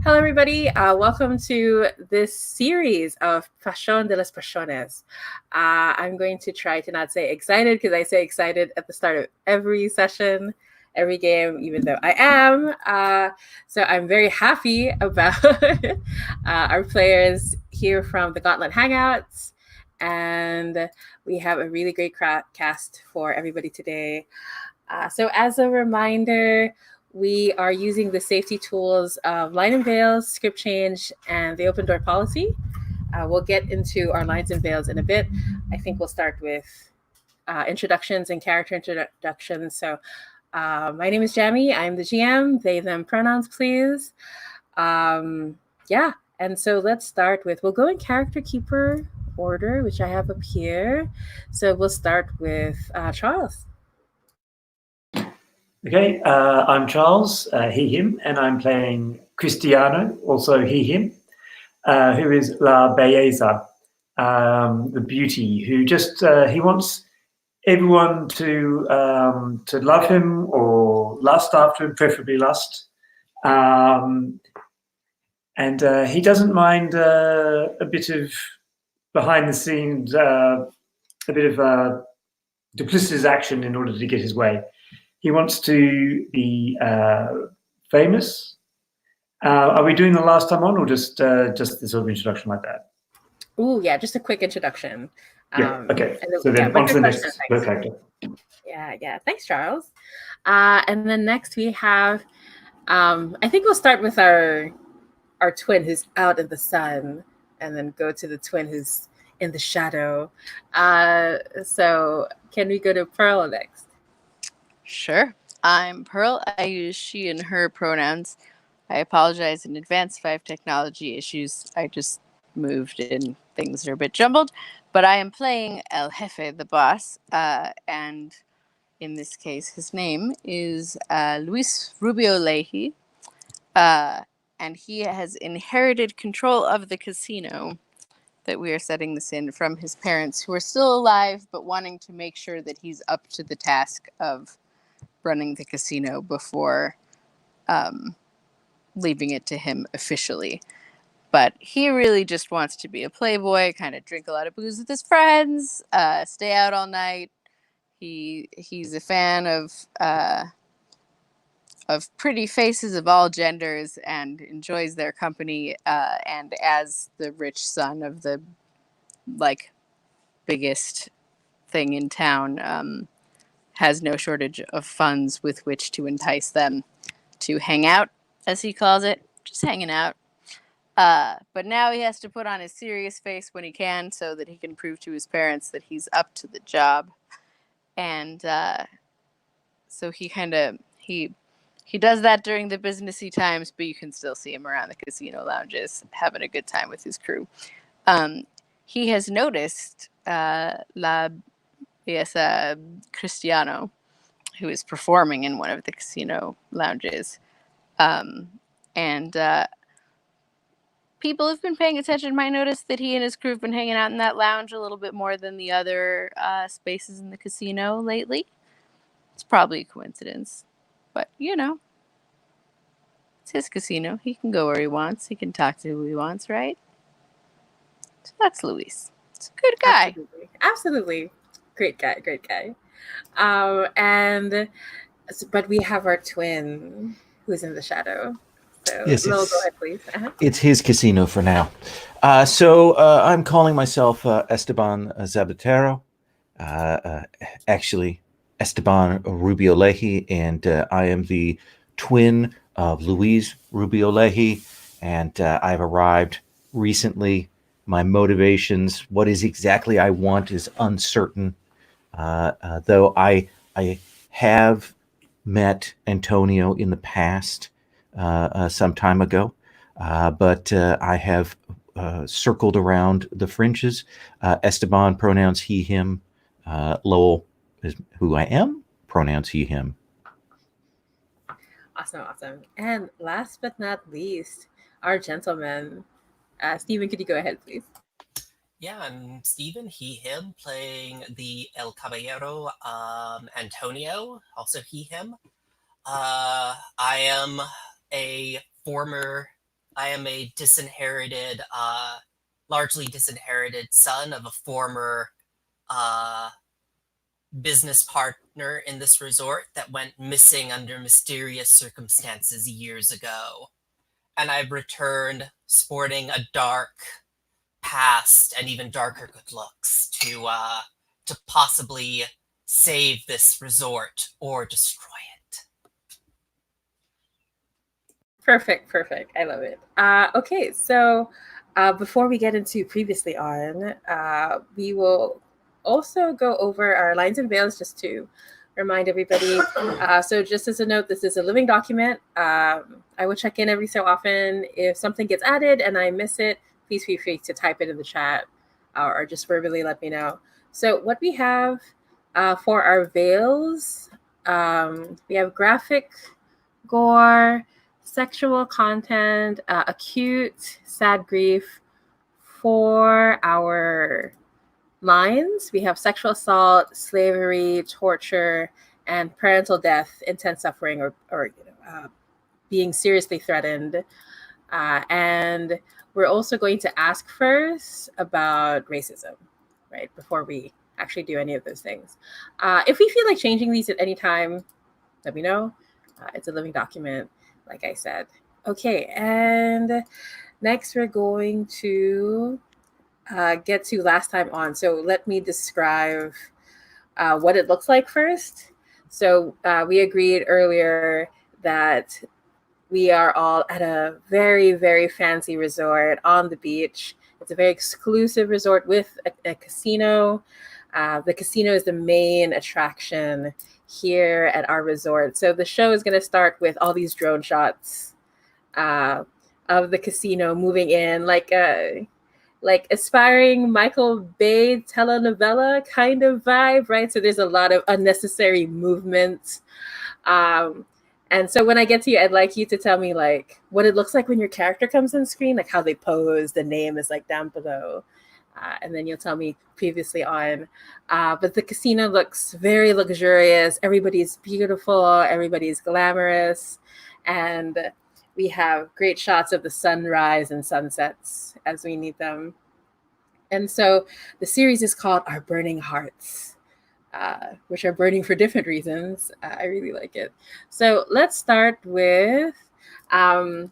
Hello, everybody. Welcome to this series of Pasión de las Pasiones. I'm going to try to not say excited because I say excited at the start of every session, every game, even though I am. So I'm very happy about our players here from the Gauntlet Hangouts. And we have a really great cast for everybody today. So, as a reminder, we are using the safety tools of line and veils, script change, and the open door policy. We'll get into our lines and veils in a bit. I think we'll start with introductions and character introductions. So, my name is Jamie. I'm the GM. They, them pronouns, please. Yeah. And so let's start with, we'll go in character keeper order, which I have up here. So we'll start with Charles. Okay, I'm Charles, he, him, and I'm playing Cristiano, also he, him, who is La Belleza, the beauty, who just, he wants everyone to love him or lust after him, preferably lust. And he doesn't mind a bit of behind the scenes, a bit of duplicitous action in order to get his way. He wants to be famous. Are we doing the last time on, or just the sort of introduction like that? Oh, yeah, just a quick introduction. Yeah. Okay. So then on to the next character. Yeah. Thanks, Charles. And then next we have, I think we'll start with our twin who's out in the sun, and then go to the twin who's in the shadow. So can we go to Pearl next? Sure. I'm Pearl. I use she and her pronouns. I apologize in advance if I have technology issues. I just moved and things are a bit jumbled. But I am playing El Jefe, the boss. And in this case, his name is Luis Rubio Leahy. And he has inherited control of the casino that we are setting this in from his parents, who are still alive, but wanting to make sure that he's up to the task of running the casino before leaving it to him officially. But he really just wants to be a playboy, kind of drink a lot of booze with his friends, stay out all night. He's a fan of pretty faces of all genders and enjoys their company. And as the rich son of the biggest thing in town, has no shortage of funds with which to entice them to hang out, as he calls it, just hanging out. But now he has to put on his serious face when he can, so that he can prove to his parents that he's up to the job. And so he does that during the businessy times, but you can still see him around the casino lounges having a good time with his crew. He has noticed La Belleza Cristiano, who is performing in one of the casino lounges. And people who've been paying attention might notice that he and his crew have been hanging out in that lounge a little bit more than the other spaces in the casino lately. It's probably a coincidence, but it's his casino. He can go where he wants. He can talk to who he wants, right? So that's Luis. It's a good guy. Absolutely. Great guy. But we have our twin who's in the shadow. So, yes, Lil, go ahead, please. It's his casino for now. So I'm calling myself Esteban Zapatero. Actually, Esteban Rubio Leahy, and I am the twin of Luis Rubio Leahy, and I've arrived recently. My motivations, what is exactly I want, is uncertain. Though I have met Antonio in the past, some time ago, but I have circled around the fringes. Esteban, pronouns he, him. Lowell is who I am, pronouns he, him. Awesome. And last but not least, our gentleman. Stephen, could you go ahead, please? Yeah, I'm Stephen, he, him, playing the El Caballero, Antonio, also he, him. I am a a disinherited, largely disinherited son of a former business partner in this resort that went missing under mysterious circumstances years ago. And I've returned sporting a dark past and even darker good looks to possibly save this resort or destroy it. Perfect. I love it. Okay, so before we get into previously on, we will also go over our lines and veils just to remind everybody. So just as a note, this is a living document. I will check in every so often. If something gets added and I miss it, please feel free to type it in the chat or just verbally let me know. So what we have for our veils, we have graphic, gore, sexual content, acute, sad grief. For our lines, we have sexual assault, slavery, torture, and parental death, intense suffering, or being seriously threatened. And we're also going to ask first about racism, right, before we actually do any of those things. If we feel like changing these at any time, let me know. It's a living document, like I said. Okay, and next we're going to get to last time on. So let me describe what it looks like first. So we agreed earlier that we are all at a very, very fancy resort on the beach. It's a very exclusive resort with a casino. The casino is the main attraction here at our resort. So the show is going to start with all these drone shots of the casino moving in, like aspiring Michael Bay telenovela kind of vibe, right? So there's a lot of unnecessary movement. And so when I get to you, I'd like you to tell me like what it looks like when your character comes on screen, like how they pose, the name is like down below. And then you'll tell me previously on. But the casino looks very luxurious. Everybody's beautiful. Everybody's glamorous. And we have great shots of the sunrise and sunsets as we need them. And so the series is called Our Burning Hearts. Which are burning for different reasons. I really like it. So let's start with, I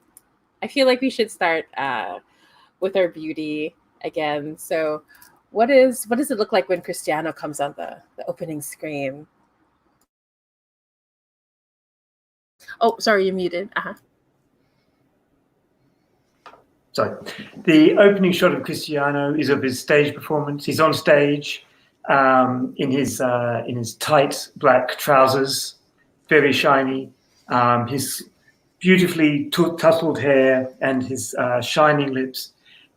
feel like we should start with our beauty again. So what does it look like when Cristiano comes on the opening screen? Oh, sorry, you're muted. Sorry. The opening shot of Cristiano is of his stage performance. He's on stage in his tight black trousers, very shiny. His beautifully tousled hair and his shining lips,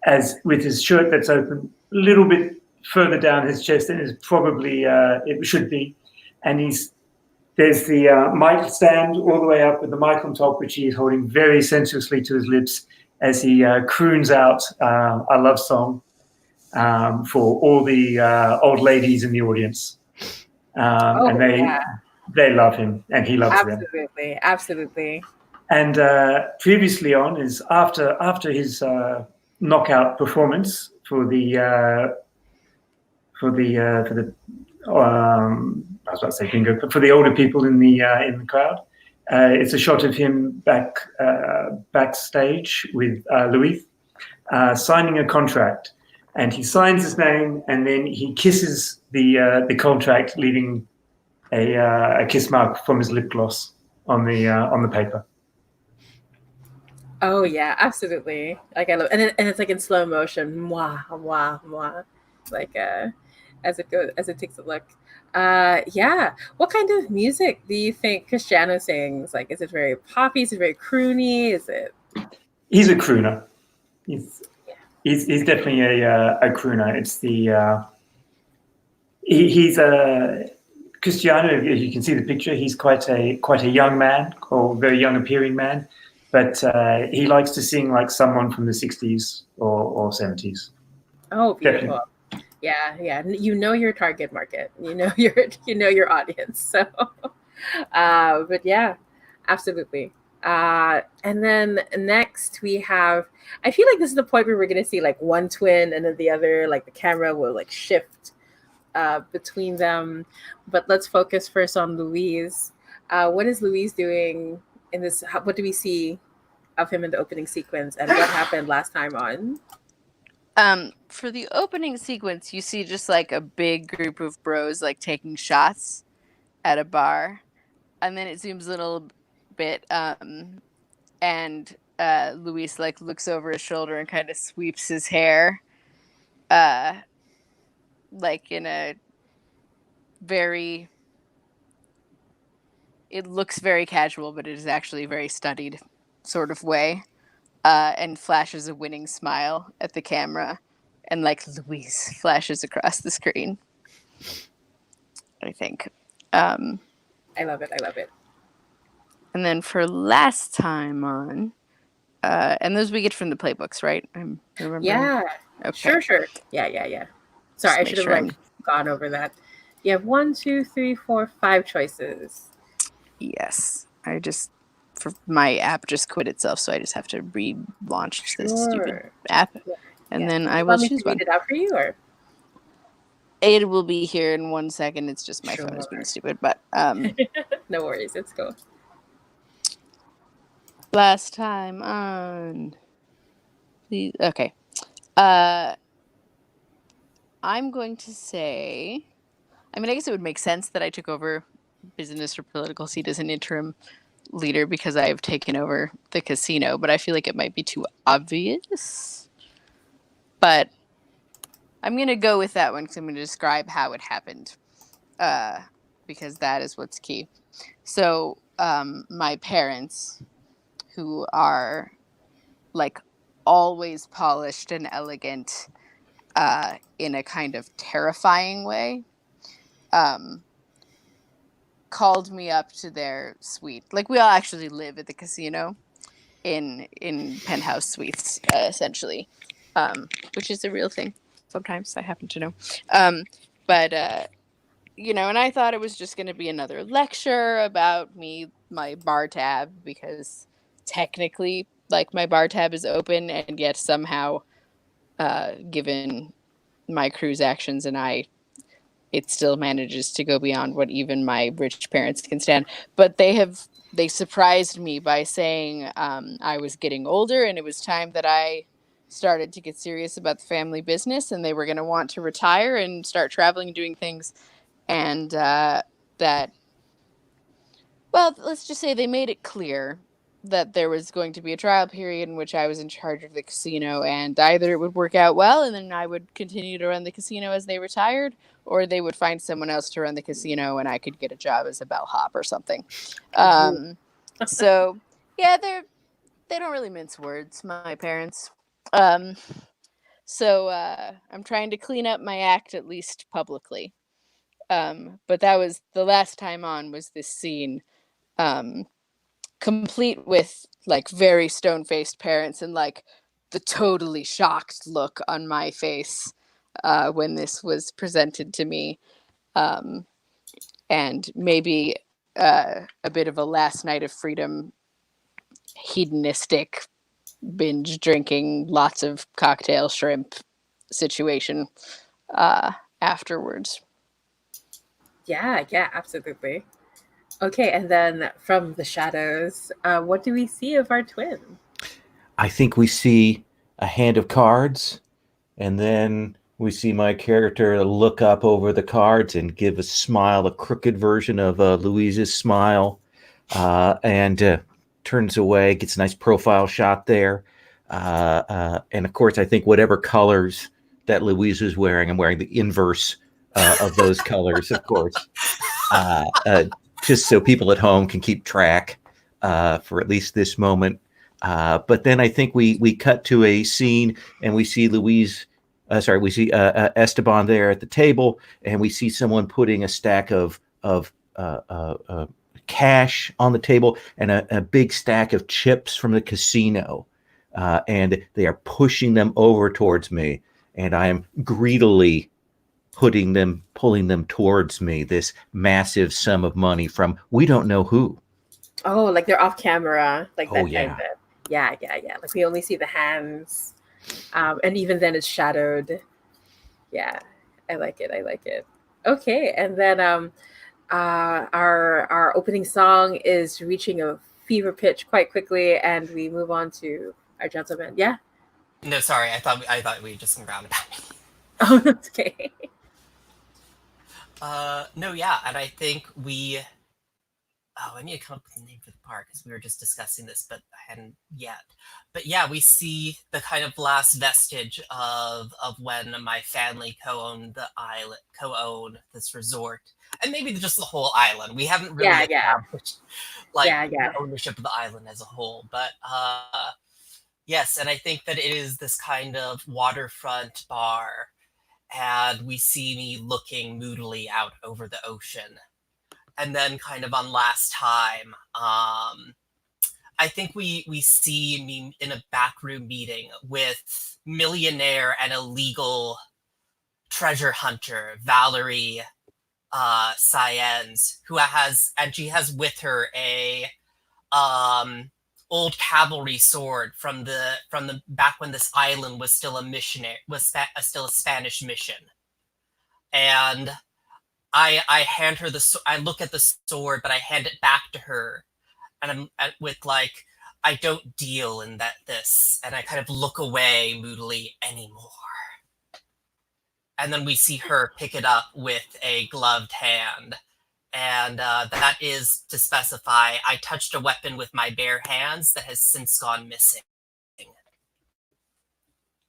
as with his shirt that's open a little bit further down his chest than is probably it should be, and there's the mic stand all the way up with the mic on top, which he is holding very sensuously to his lips as he croons out a love song for all the old ladies in the audience. And they love him and he loves them. Absolutely. And previously on is after his knockout performance for the I was about to say bingo, but for the older people in the crowd. It's a shot of him backstage with Louis signing a contract, and he signs his name, and then he kisses the contract, leaving a kiss mark from his lip gloss on the paper. Oh yeah, absolutely. Like I love, and it's like in slow motion, mwah, mwah, mwah, like as it takes a look. Yeah. What kind of music do you think Cristiano sings? Like, is it very poppy? Is it very croony? Is it? He's a crooner. He's definitely a crooner. It's he's a Cristiano. As you can see the picture, he's quite a young man, or very young appearing man, but he likes to sing like someone from the 60s or 70s. Oh, beautiful. Definitely. Yeah. You know your target market. You know your audience. So, but yeah, absolutely. And then next we have, I feel like this is the point where we're going to see like one twin and then the other, like the camera will like shift between them. But let's focus first on Louise. What is Louise doing in this? What do we see of him in the opening sequence, and what happened last time on? For the opening sequence, you see just like a big group of bros like taking shots at a bar, and then it zooms a little bit, and Luis like looks over his shoulder and kind of sweeps his hair, like in a very. It looks very casual, but it is actually a very studied sort of way, and flashes a winning smile at the camera, and like Louise flashes across the screen. I think. I love it. I love it. And then for last time on, and those we get from the playbooks, right? I'm remembering. Yeah. Okay. Sure. Yeah. Sorry, I Just should have make sure like gone over that. You have 1, 2, 3, 4, 5 choices. Yes. For my app just quit itself, so I just have to relaunch this stupid app, and then I will choose one. Read it out for you, or It will be here in 1 second. It's just my phone is being stupid, but no worries, let's go. last time on, please. Okay. I'm going to say, I mean, I guess it would make sense that I took over business or political seat as an interim leader because I've taken over the casino, but I feel like it might be too obvious. But I'm going to go with that one because I'm going to describe how it happened, because that is what's key. So my parents, who are like always polished and elegant, in a kind of terrifying way, called me up to their suite. Like, we all actually live at the casino in penthouse suites, essentially, which is a real thing. Sometimes I happen to know. But you know, and I thought it was just going to be another lecture about my bar tab, because technically, like, my bar tab is open, and yet somehow, given my crew's actions and it still manages to go beyond what even my rich parents can stand. But they surprised me by saying I was getting older and it was time that I started to get serious about the family business, and they were going to want to retire and start traveling and doing things. And that, well, let's just say they made it clear that there was going to be a trial period in which I was in charge of the casino, and either it would work out well and then I would continue to run the casino as they retired, or they would find someone else to run the casino and I could get a job as a bellhop or something. So yeah, they don't really mince words, my parents. So I'm trying to clean up my act, at least publicly. But that was the last time on, was this scene, complete with like very stone-faced parents and like the totally shocked look on my face when this was presented to me, and maybe a bit of a last night of freedom, hedonistic binge drinking, lots of cocktail shrimp situation afterwards. Yeah, absolutely. Okay, and then from the shadows, what do we see of our twin? I think we see a hand of cards, and then we see my character look up over the cards and give a smile, a crooked version of Louise's smile, and turns away, gets a nice profile shot there. And of course, I think whatever colors that Louise is wearing, I'm wearing the inverse of those colors, of course. Just so people at home can keep track for at least this moment. But then I think we cut to a scene and we see we see Esteban there at the table, and we see someone putting a stack of cash on the table and a big stack of chips from the casino, and they are pushing them over towards me, and I am greedily pulling them towards me, this massive sum of money from we don't know who. Oh, like they're off camera, like Oh, that yeah. kind of. Yeah, yeah, yeah. Like we only see the hands, and even then it's shadowed. Yeah, I like it. I like it. Okay, and then our opening song is reaching a fever pitch quite quickly, and we move on to our gentleman. Yeah. No, sorry. I thought we just some roundabout. Oh, that's okay. No, yeah, and I think we. Oh, I need to come up with a name for the park because we were just discussing this, but I hadn't yet. But yeah, we see the kind of last vestige of when my family co-owned the island, co-owned this resort, and maybe just the whole island. We haven't really Yeah, yeah, established like yeah, yeah. the ownership of the island as a whole, but yes, and I think that it is this kind of waterfront bar, and we see me looking moodily out over the ocean. And then kind of on last time, I think we see me in a backroom meeting with millionaire and illegal treasure hunter Valerie Saenz, she has with her a old cavalry sword from the back when this island was still a missionary still a Spanish mission. And I hand her I look at the sword, but I hand it back to her, and with like, I don't deal in this, and I kind of look away moodily anymore. And then we see her pick it up with a gloved hand, and that is to specify I touched a weapon with my bare hands that has since gone missing.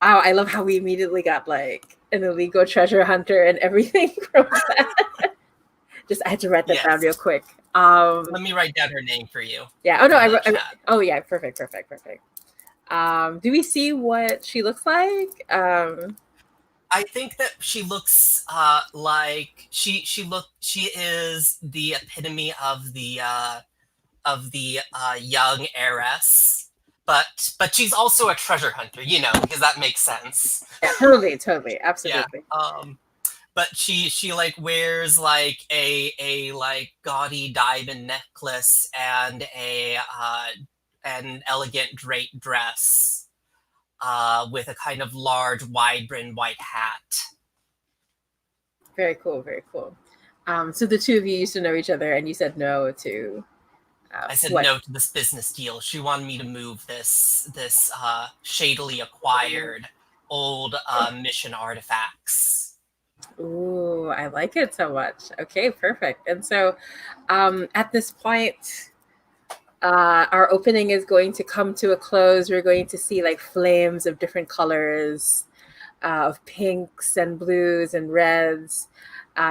Wow, I love how we immediately got like an illegal treasure hunter and everything from that. Just I had to write that down Yes. real quick. Let me write down her name for you. Yeah. Oh no, in the chat. oh yeah, perfect, perfect, perfect. Do we see what she looks like? I think that she looks like she is the epitome of the young heiress, but she's also a treasure hunter, because that makes sense. Yeah, totally, absolutely. Yeah. But she like wears like a like gaudy diamond necklace and an elegant draped dress with a kind of large wide brimmed white hat. Very cool, very cool. So the two of you used to know each other, and you said no to. I said what? no to this business deal. She wanted me to move this shadily acquired old mission artifacts. Ooh, I like it so much. Okay, perfect. And so, at this point, our opening is going to come to a close. We're going to see like flames of different colors, of pinks and blues and reds,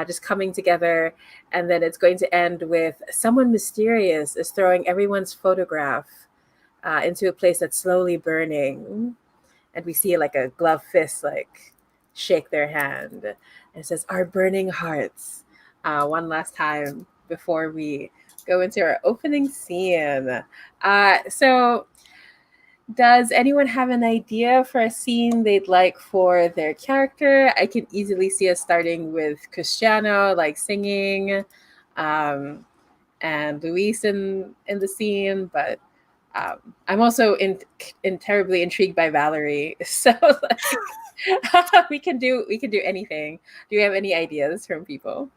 just coming together. And then it's going to end with someone mysterious is throwing everyone's photograph into a place that's slowly burning. And we see like a glove fist like shake their hand. And it says, "Our burning hearts." One last time before we go into our opening scene. So does anyone have an idea for a scene they'd like for their character? I can easily see us starting with Cristiano, like singing, and Luis in the scene, but I'm also terribly intrigued by Valerie. So like, we can do anything. Do you have any ideas from people?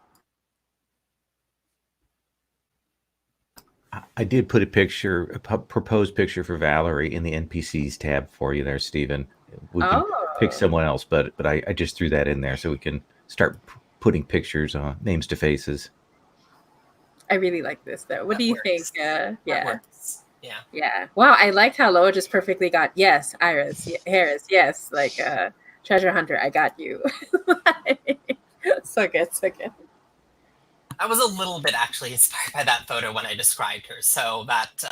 I did put a proposed picture for Valerie in the NPCs tab for you there, Stephen. We can pick someone else, but I just threw that in there so we can start putting pictures on names to faces. I really like this though. What do you think? Yeah. Yeah. Wow, I liked how Loa just perfectly got yes, Iris, Harris, yes, like treasure hunter, I got you. So good, so good. I was a little bit actually inspired by that photo when I described her, so that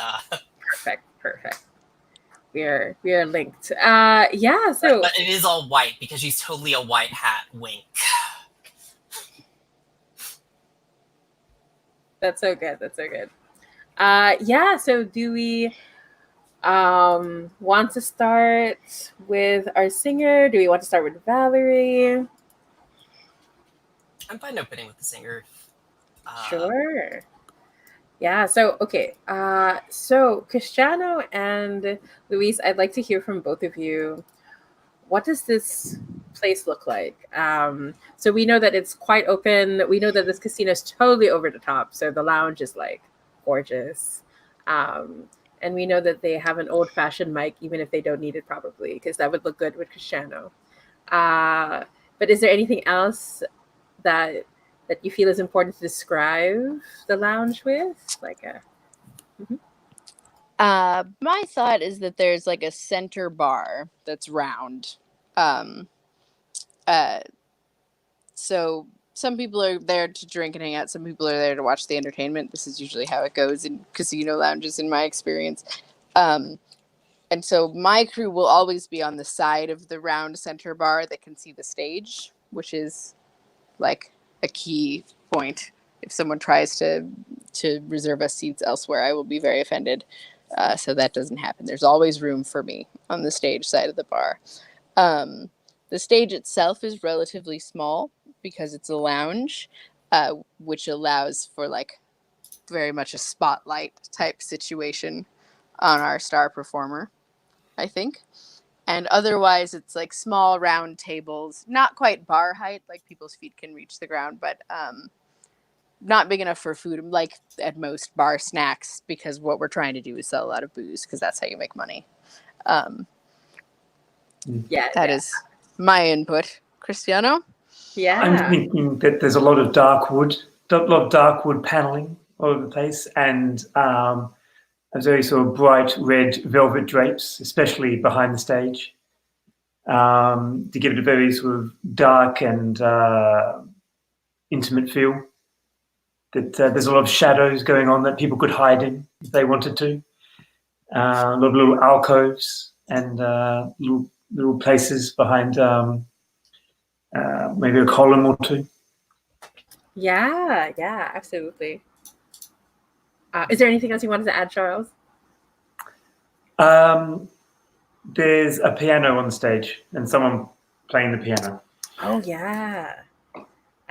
perfect. We are linked. Yeah, so but it is all white because she's totally a white hat. Wink. That's so good. Yeah, so do we want to start with our singer? Do we want to start with Valerie? I'm fine opening with the singer. Sure. Yeah. So, okay. So Cristiano and Luis, I'd like to hear from both of you. What does this place look like? So we know that it's quite open. We know that this casino is totally over the top. So the lounge is like gorgeous. Um, and we know that they have an old fashioned mic, even if they don't need it, probably, because that would look good with Cristiano. Uh, but is there anything else that you feel is important to describe the lounge with? Like a Mhm. My thought is that there's like a center bar that's round. Um, uh, so some people are there to drink and hang out. Some people are there to watch the entertainment. This is usually how it goes in casino lounges, in my experience. Um, and so my crew will always be on the side of the round center bar that can see the stage, which is like a key point. If someone tries to reserve us seats elsewhere, I will be very offended. So that doesn't happen. There's always room for me on the stage side of the bar. Um, the stage itself is relatively small because it's a lounge, which allows for like very much a spotlight type situation on our star performer, I think. And otherwise, it's like small round tables, not quite bar height, like people's feet can reach the ground, but not big enough for food, like at most bar snacks, because what we're trying to do is sell a lot of booze, because that's how you make money. Um, Yeah. that is my input. Cristiano? Yeah. I'm thinking that there's a lot of dark wood paneling all over the place, and a very sort of bright red velvet drapes, especially behind the stage, to give it a very sort of dark and intimate feel. That there's a lot of shadows going on that people could hide in if they wanted to. A lot of little alcoves and little places behind maybe a column or two. Yeah, yeah, absolutely. Is there anything else you wanted to add, Charles? There's a piano on the stage and someone playing the piano. Oh yeah,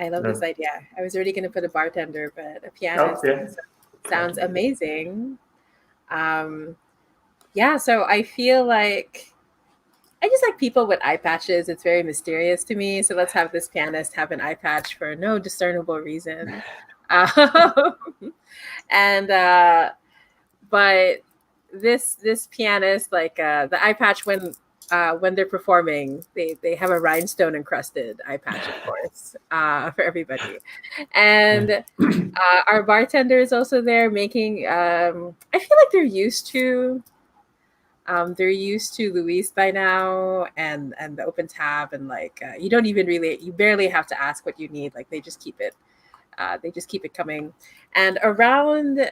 I love this No. idea. I was already going to put a bartender, but a Oh, pianist yeah. sounds amazing. Yeah, so I feel like I just like people with eye patches. It's very mysterious to me. So let's have this pianist have an eye patch for no discernible reason. Um, and but this pianist, like the eye patch when they're performing, they have a rhinestone encrusted eye patch, of course, for everybody. And our bartender is also there making. I feel like they're used to Luis by now, and the open tab, and like you barely have to ask what you need. Like they just keep it coming. And around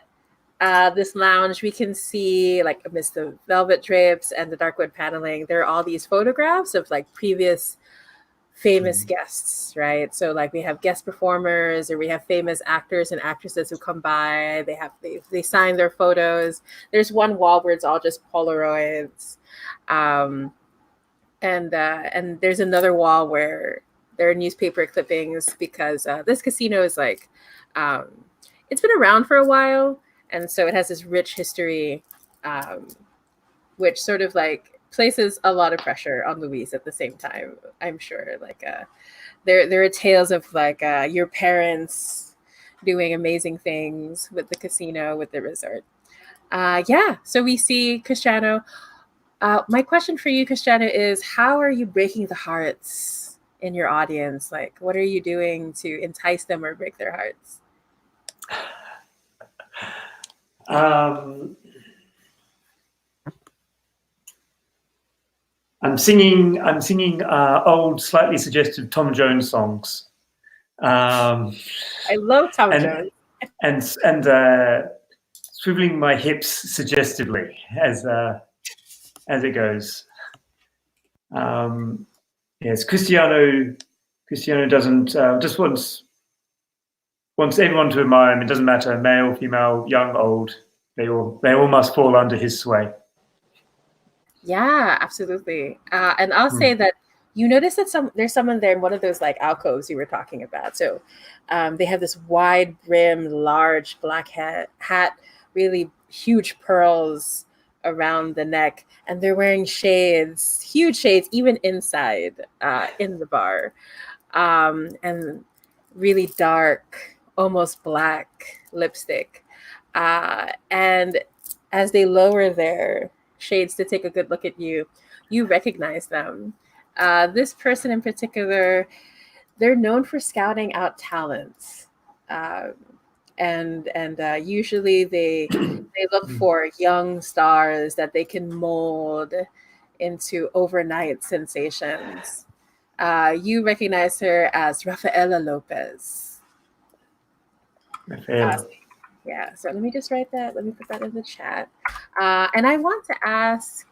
this lounge, we can see, like, amidst the velvet drapes and the dark wood paneling, there are all these photographs of like previous famous guests, right? So like we have guest performers, or we have famous actors and actresses who come by. They sign their photos. There's one wall where it's all just Polaroids, um, and there's another wall where there are newspaper clippings, because this casino is like um, it's been around for a while, and so it has this rich history, um, which sort of like places a lot of pressure on Louise at the same time. I'm sure, like there are tales of like your parents doing amazing things with the casino, with the resort. Yeah, so we see Cristiano. My question for you, Cristiano, is how are you breaking the hearts in your audience? Like, what are you doing to entice them or break their hearts? I'm singing old, slightly suggestive Tom Jones songs. I love Tom Jones. And swiveling my hips suggestively as it goes. Yes, Cristiano doesn't just wants everyone to admire him. It doesn't matter, male, female, young, old. They all must fall under his sway. Yeah, absolutely. And I'll say that you notice that there's someone there in one of those like alcoves you were talking about. So they have this wide brim, large black hat, really huge pearls around the neck, and they're wearing shades, huge shades, even inside in the bar, and really dark, almost black lipstick. And as they lower their shades to take a good look at you, you recognize them. This person in particular, they're known for scouting out talents, um, and usually they look for young stars that they can mold into overnight sensations. You recognize her as Rafaela Lopez. Rafaela. Yeah, so let me just write that. Let me put that in the chat. And I want to ask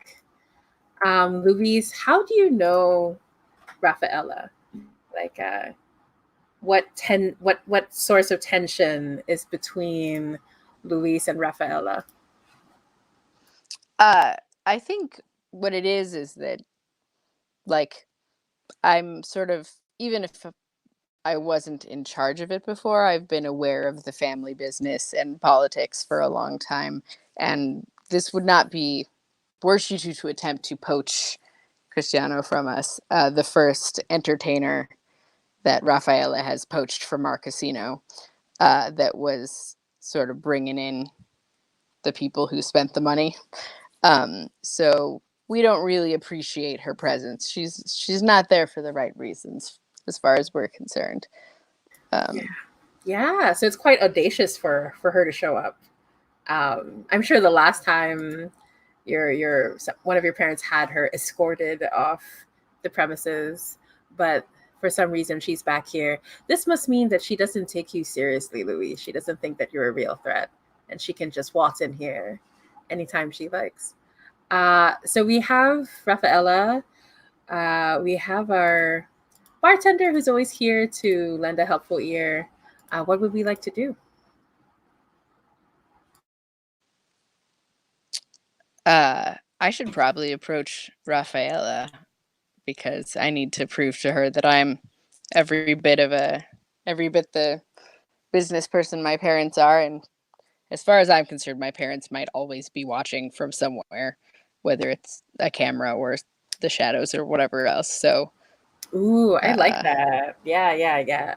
Luis, how do you know Rafaela? Like, what source of tension is between Luis and Rafaela? I think what it is that, like, I'm sort of, even if I wasn't in charge of it before, I've been aware of the family business and politics for a long time. And this would not be, were she to attempt to poach Cristiano from us, the first entertainer that Rafaela has poached from our casino, that was sort of bringing in the people who spent the money. So we don't really appreciate her presence. She's not there for the right reasons, as far as we're concerned. Yeah, so it's quite audacious for her to show up. I'm sure the last time your one of your parents had her escorted off the premises, but for some reason she's back here. This must mean that she doesn't take you seriously, Louis. She doesn't think that you're a real threat, and she can just waltz in here anytime she likes. So we have Rafaela. We have our bartender who's always here to lend a helpful ear. What would we like to do? I should probably approach Rafaela because I need to prove to her that I'm every bit the business person my parents are. And as far as I'm concerned, my parents might always be watching from somewhere, whether it's a camera or the shadows or whatever else. So, Ooh, I like that. Yeah.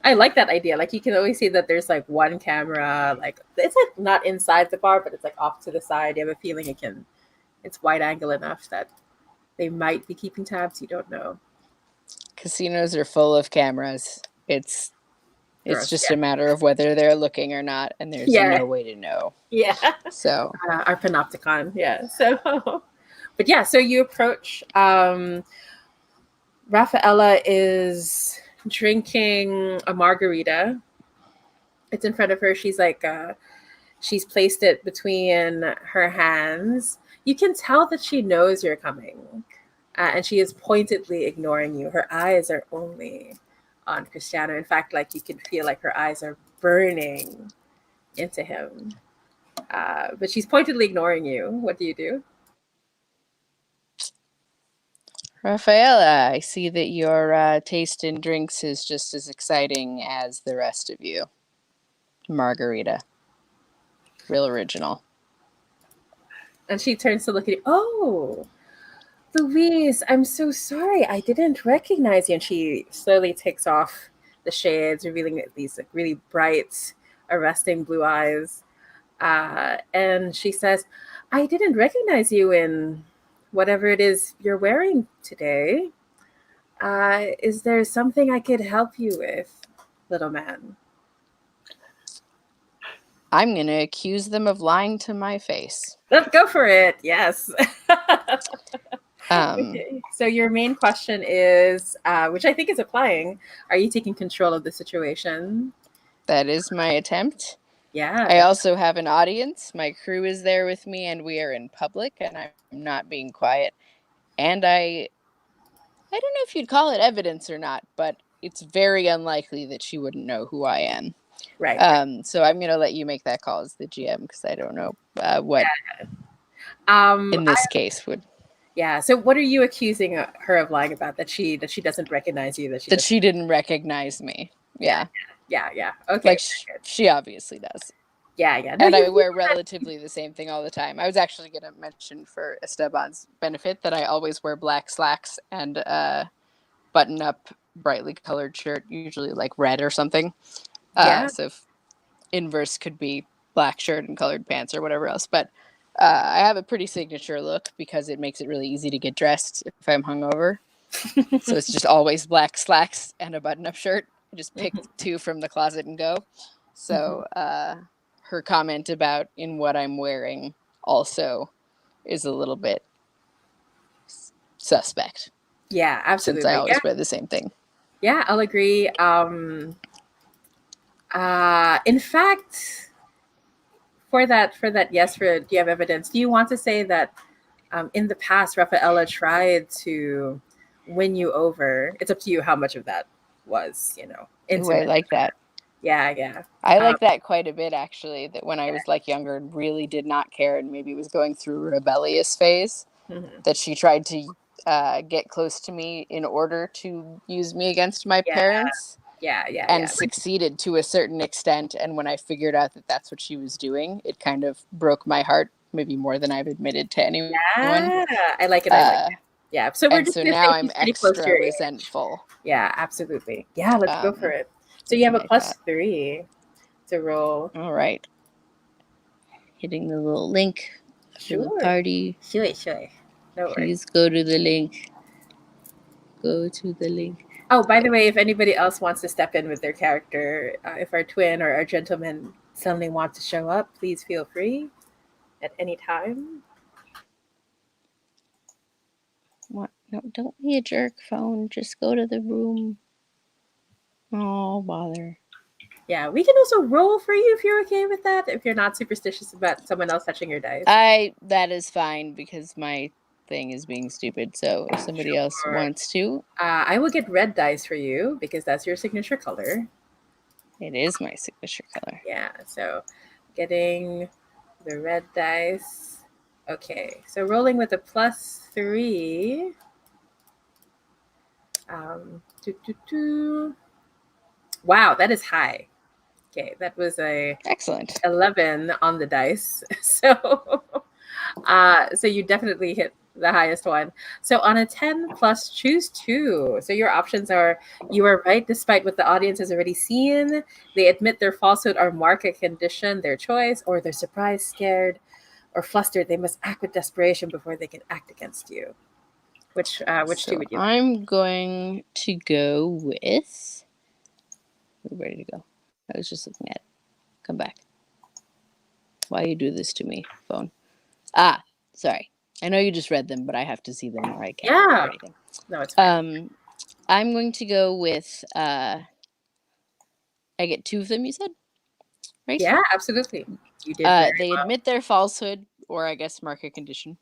I like that idea. Like you can always see that there's like one camera, like it's like not inside the bar, but it's like off to the side. You have a feeling it's wide angle enough that they might be keeping tabs. You don't know. Casinos are full of cameras. It's just a matter of whether they're looking or not, and there's no way to know. Yeah. So our panopticon. Yeah. So, but yeah. So you approach. Rafaela is drinking a margarita. It's in front of her. She's like, she's placed it between her hands. You can tell that she knows you're coming, and she is pointedly ignoring you. Her eyes are only on Cristiano. In fact, like you can feel like her eyes are burning into him. But she's pointedly ignoring you. What do you do? Rafaela, I see that your taste in drinks is just as exciting as the rest of you. Margarita. Real original. And she turns to look at you. Oh, Louise, I'm so sorry. I didn't recognize you. And she slowly takes off the shades, revealing these like really bright, arresting blue eyes. And she says, I didn't recognize you in whatever it is you're wearing today. Is there something I could help you with, little man? I'm going to accuse them of lying to my face. Let's go for it. Yes. Okay. So your main question is, which I think is applying, are you taking control of the situation? That is my attempt. Yeah. I also have an audience. My crew is there with me, and we are in public, and I'm not being quiet. And I don't know if you'd call it evidence or not, but it's very unlikely that she wouldn't know who I am. Right. So I'm going to let you make that call as the GM because I don't know what in this case would. Yeah. So what are you accusing her of lying about? That she doesn't recognize you? That she didn't recognize me. Yeah. Yeah. Okay. Like she obviously does. Yeah. No, And I wear relatively the same thing all the time. I was actually going to mention for Esteban's benefit that I always wear black slacks and button up brightly colored shirt, usually like red or something. So if inverse could be black shirt and colored pants or whatever else. But I have a pretty signature look because it makes it really easy to get dressed if I'm hungover. So it's just always black slacks and a button up shirt. I just pick two from the closet and go. So her comment about in what I'm wearing also is a little bit suspect. Yeah, absolutely. Since I always wear the same thing. Yeah, I'll agree. In fact, for that, yes, do you have evidence? Do you want to say that in the past, Rafaela tried to win you over? It's up to you how much of that was, Ooh, I like that. Yeah. I like that quite a bit, actually, that when I was like younger and really did not care and maybe was going through a rebellious phase, that she tried to get close to me in order to use me against my parents. And succeeded to a certain extent. And when I figured out that that's what she was doing, it kind of broke my heart, maybe more than I've admitted to anyone. Yeah, I like it. Yeah. So now I'm extra resentful. Yeah, absolutely. Yeah, let's go for it. So you have a +3 to roll. All right. Hitting the little link for the party. Sure. No Please go to the link. Go to the link. Oh, by the way, if anybody else wants to step in with their character, if our twin or our gentleman suddenly want to show up, please feel free at any time. What? No, don't be a jerk, phone. Just go to the room. Oh, bother. Yeah, we can also roll for you if you're okay with that. If you're not superstitious about someone else touching your dice. That is fine because my thing is being stupid. So if somebody else wants to, I will get red dice for you because that's your signature color. It is my signature color. Yeah, so getting the red dice. Okay, so rolling with a +3. Wow, that is high. Okay, that was a excellent 11 on the dice. So you definitely hit the highest one. So on a 10 plus, choose 2. So your options are: you are right despite what the audience has already seen, they admit their falsehood or mark a condition, their choice, or they're surprised, scared, or flustered. They must act with desperation before they can act against you. Which two would you like? I'm going to go with... Where did it go? I was just looking at it. Come back. Why you do this to me, phone? Sorry. I know you just read them, but I have to see them or I can't. Yeah. No, it's fine. I'm going to go with I get 2 of them, you said? Right? Yeah, absolutely. You did they admit their falsehood, or I guess mark a condition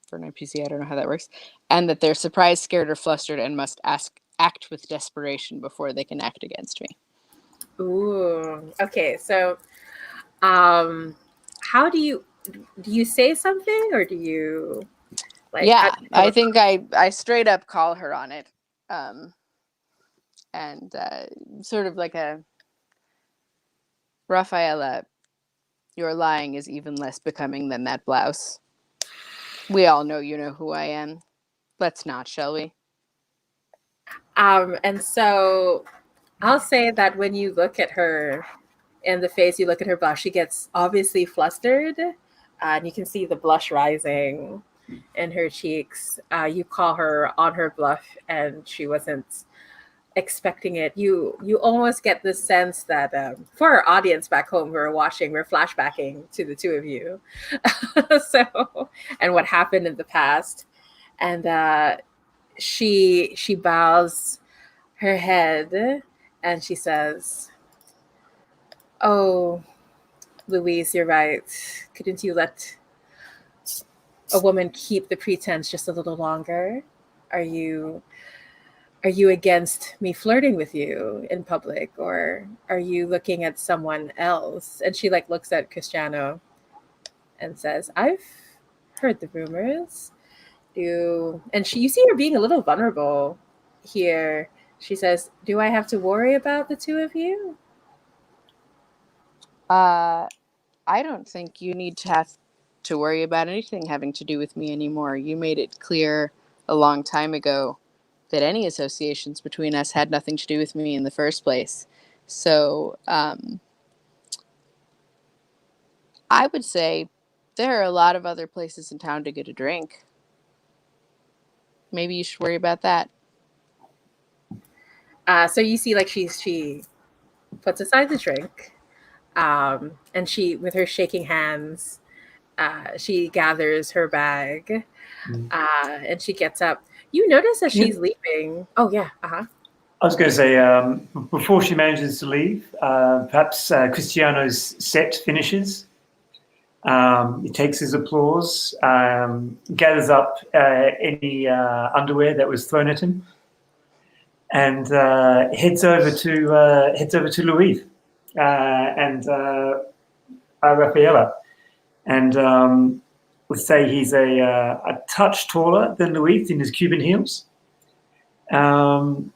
for an NPC. I don't know how that works. And that they're surprised, scared, or flustered and must act with desperation before they can act against me. Ooh. Okay, so how do you say something or do you I think I straight up call her on it. And sort of like a Rafaela, your lying is even less becoming than that blouse. We all know you know who I am. Let's not, shall we? And so I'll say that when you look at her in the face, you look at her blush, she gets obviously flustered, and you can see the blush rising in her cheeks. You call her on her bluff, and she wasn't expecting it. You almost get the sense that for our audience back home who are watching, we're flashbacking to the two of you. So, and what happened in the past. And she bows her head and she says, "Oh, Louise, you're right. Couldn't you let a woman keep the pretense just a little longer? Are you against me flirting with you in public, or are you looking at someone else?" And she looks at Cristiano and says, "I've heard the rumors. And you see her being a little vulnerable here. She says, "Do I have to worry about the two of you?" I don't think you need to have to worry about anything having to do with me anymore. You made it clear a long time ago that any associations between us had nothing to do with me in the first place. So I would say there are a lot of other places in town to get a drink. Maybe you should worry about that. So you see, like she puts aside the drink, and she, with her shaking hands, she gathers her bag, and she gets up. You notice as she's leaving. Oh yeah, I was going to say, before she manages to leave, perhaps Cristiano's set finishes. He takes his applause, gathers up any underwear that was thrown at him, and heads over to Louise and Rafaela. And let's say he's a touch taller than Louise in his Cuban heels, and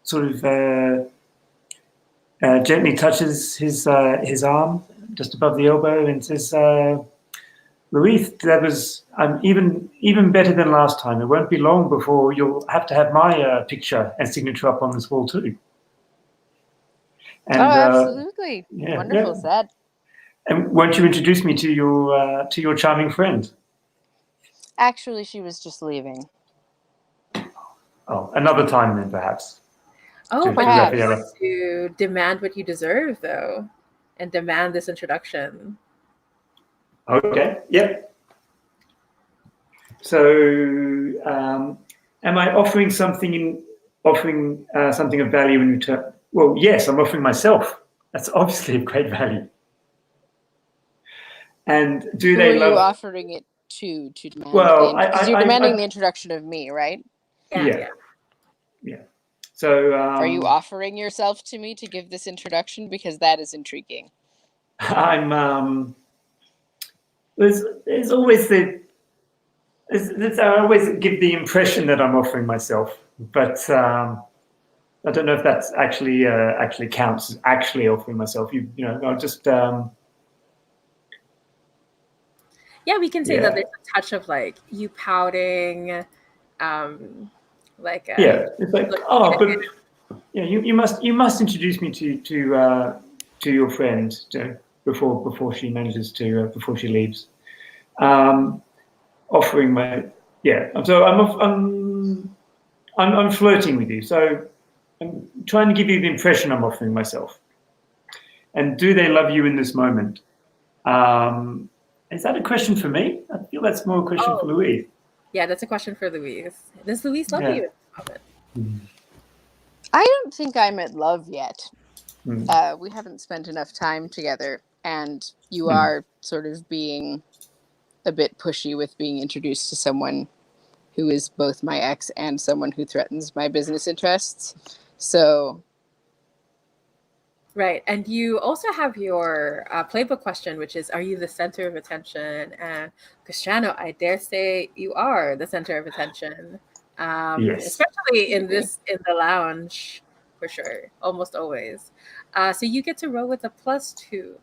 sort of gently touches his arm just above the elbow and says, "Louise, that was even better than last time. It won't be long before you'll have to have my picture and signature up on this wall too." And, absolutely! Yeah, Wonderful set. And won't you introduce me to your charming friend? Actually, she was just leaving. Oh, another time then, perhaps. Oh, but perhaps. you want to demand what you deserve, though, and demand this introduction. Okay. Yep. So, am I offering something of value in return? Well, yes, I'm offering myself. That's obviously of great value. And do they love? Who are you offering it to demand? Well, because you're demanding the introduction of me, right? Yeah. So, are you offering yourself to me to give this introduction? Because that is intriguing. I'm. There's always I always give the impression that I'm offering myself, but I don't know if that's actually counts as actually offering myself. I'll just. Yeah, we can say that there's a touch of like you pouting, like it's like, oh, but yeah, you must introduce me to your friend before she manages to before she leaves. Offering my so I'm flirting with you, so I'm trying to give you the impression I'm offering myself. And do they love you in this moment? Is that a question for me? I feel that's more a question for Louise. Yeah, that's a question for Louise. Does Louise love you in this moment? I don't think I'm at love yet. We haven't spent enough time together, and you are sort of being a bit pushy with being introduced to someone who is both my ex and someone who threatens my business interests. So. Right. And you also have your playbook question, which is, are you the center of attention? And Cristiano, I dare say you are the center of attention. Yes. Especially in the lounge, for sure. Almost always. So you get to roll with a +2.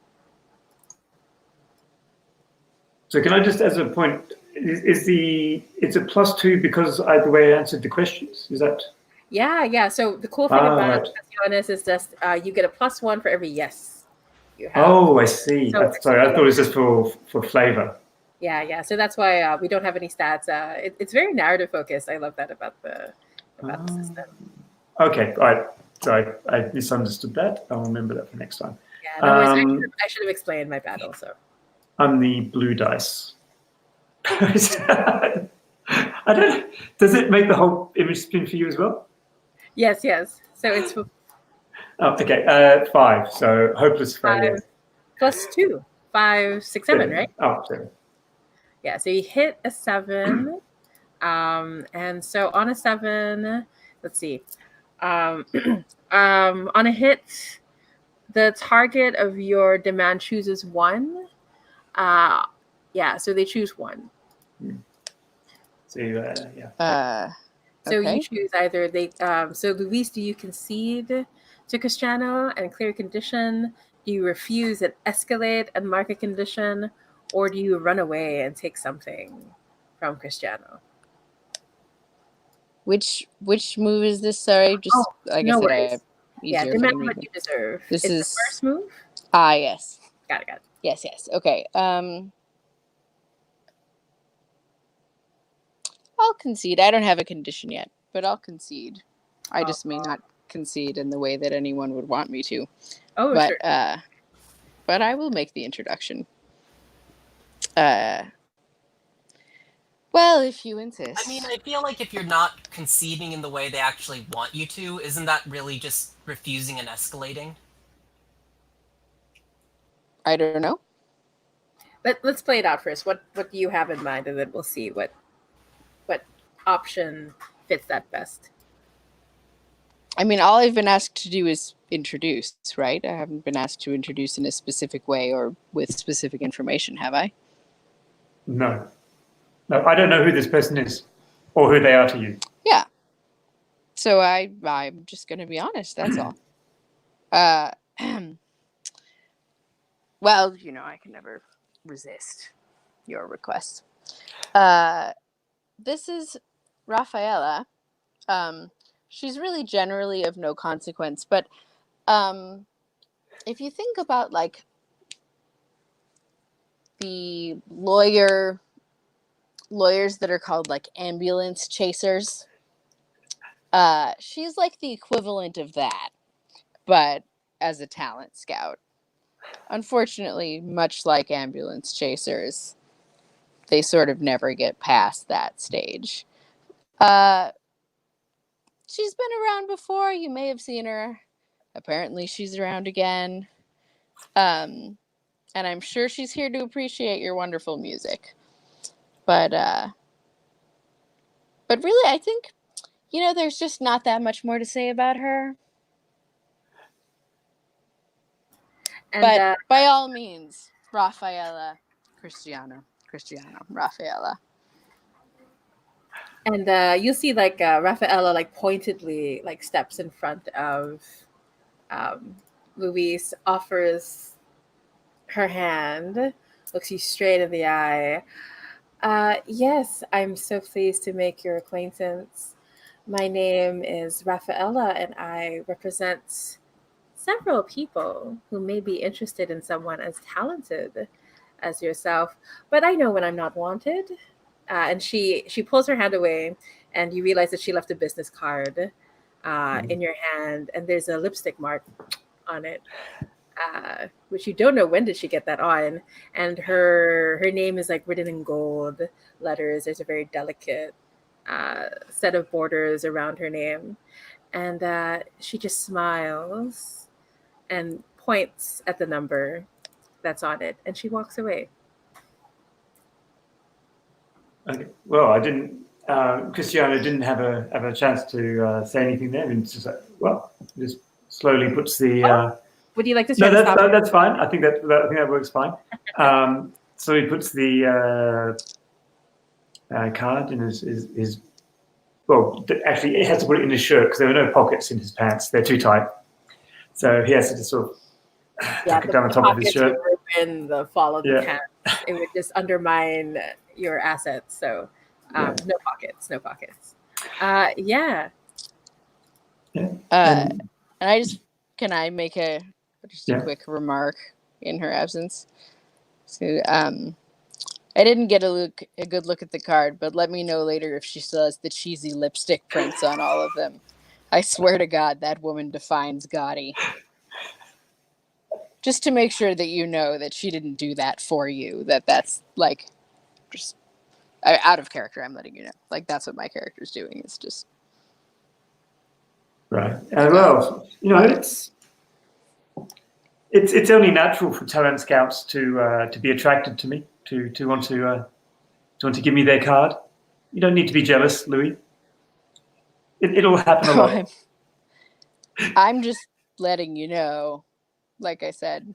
So can I just, as a point, it's a +2 because the way I answered the questions? Is that? Yeah. So the cool thing about Pasiones is just you get a +1 for every yes you have. Oh, I see. So sorry, I thought it was just for flavor. Yeah. So that's why we don't have any stats. It's very narrative focused. I love that about the system. Okay, all right. Sorry, I misunderstood that. I'll remember that for next time. Yeah, no worries. I should have explained. My bad. Also, I'm the blue dice. I don't. Does it make the whole image spin for you as well? Yes. So it's. Oh, okay. 5. So hopeless failure. 5 + 2. 5, 6, 7, right? Oh, 7. Yeah. So you hit a 7, and so on a 7, let's see. On a hit, the target of your demand chooses 1. So they choose 1. So yeah. So Okay. you choose either they. So Luis, do you concede to Cristiano and clear a condition? Do you refuse and escalate and mark a condition, or do you run away and take something from Cristiano? Which move is this? Sorry, just Oh, like I no said, worries. Yeah, easier if I demand can read what them. you deserve. This It's the is first move. yes. Got it. Yes. Okay. I'll concede. I don't have a condition yet, but I'll concede. I just may not concede in the way that anyone would want me to. Oh, But sure. but I will make the introduction. Well, if you insist. I mean, I feel like if you're not conceding in the way they actually want you to, isn't that really just refusing and escalating? I don't know. Let's play it out first. What do you have in mind, and then we'll see what option fits that best. I mean, all I've been asked to do is introduce, right? I haven't been asked to introduce in a specific way or with specific information, have I? No, I don't know who this person is or who they are to you. Yeah. So I'm just going to be honest. That's all. Well, I can never resist your request. This is Rafaela. She's really generally of no consequence, but if you think about like the lawyers that are called like ambulance chasers, she's like the equivalent of that, but as a talent scout. Unfortunately, much like ambulance chasers, they sort of never get past that stage. She's been around before. You may have seen her. Apparently, she's around again. And I'm sure she's here to appreciate your wonderful music. But really, I think, there's just not that much more to say about her. And but by all means, Rafaela, Cristiano, Rafaela. And you'll see like Rafaela like pointedly like steps in front of Luis, offers her hand, looks you straight in the eye. Yes, I'm so pleased to make your acquaintance. My name is Rafaela, and I represent several people who may be interested in someone as talented as yourself. But I know when I'm not wanted. And she pulls her hand away, and you realize that she left a business card in your hand, and there's a lipstick mark on it, which you don't know when did she get that on. And her name is like written in gold letters. There's a very delicate set of borders around her name, and she just smiles and points at the number that's on it, and she walks away. Okay. Well, I didn't. Cristiano didn't have a chance to say anything there, and just just slowly puts the. Would you like to try No, to stop? that's fine. I think that works fine. So he puts the card in his. Well, actually, he has to put it in his shirt because there were no pockets in his pants. They're too tight, so he has to just sort of tuck it down the top of his shirt. In the fall of the pants, it would just undermine your assets. So, no pockets. Yeah. And can I make a quick remark in her absence? So, I didn't get a good look at the card, but let me know later if she still has the cheesy lipstick prints on all of them. I swear to God, that woman defines gaudy. Just to make sure that you know that she didn't do that for you. That's like just out of character. I'm letting you know. Like that's what my character's doing. It's just right. Well, it's only natural for talent scouts to be attracted to me, to want to give me their card. You don't need to be jealous, Louis. It'll happen a lot. I'm just letting you know. Like I said,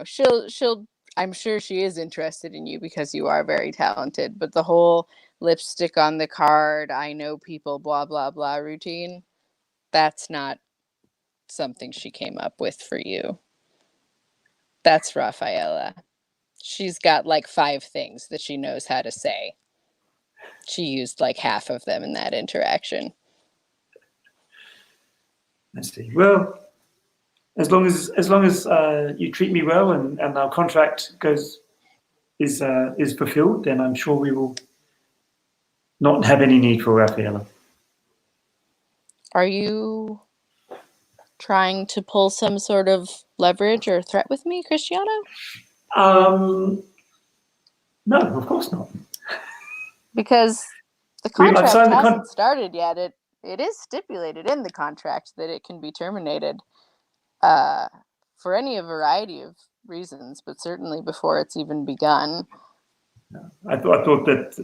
she'll I'm sure she is interested in you because you are very talented, but the whole lipstick on the card, I know people, blah, blah, blah routine, that's not something she came up with for you. That's Rafaela. She's got like 5 things that she knows how to say. She used like half of them in that interaction. I see. Well, as long as you treat me well and our contract is fulfilled, then I'm sure we will not have any need for Rafaela. Are you trying to pull some sort of leverage or threat with me, Cristiano? No, of course not. Because the I've contract signed the hasn't started yet. It is stipulated in the contract that it can be terminated for any variety of reasons, but certainly before it's even begun. I thought that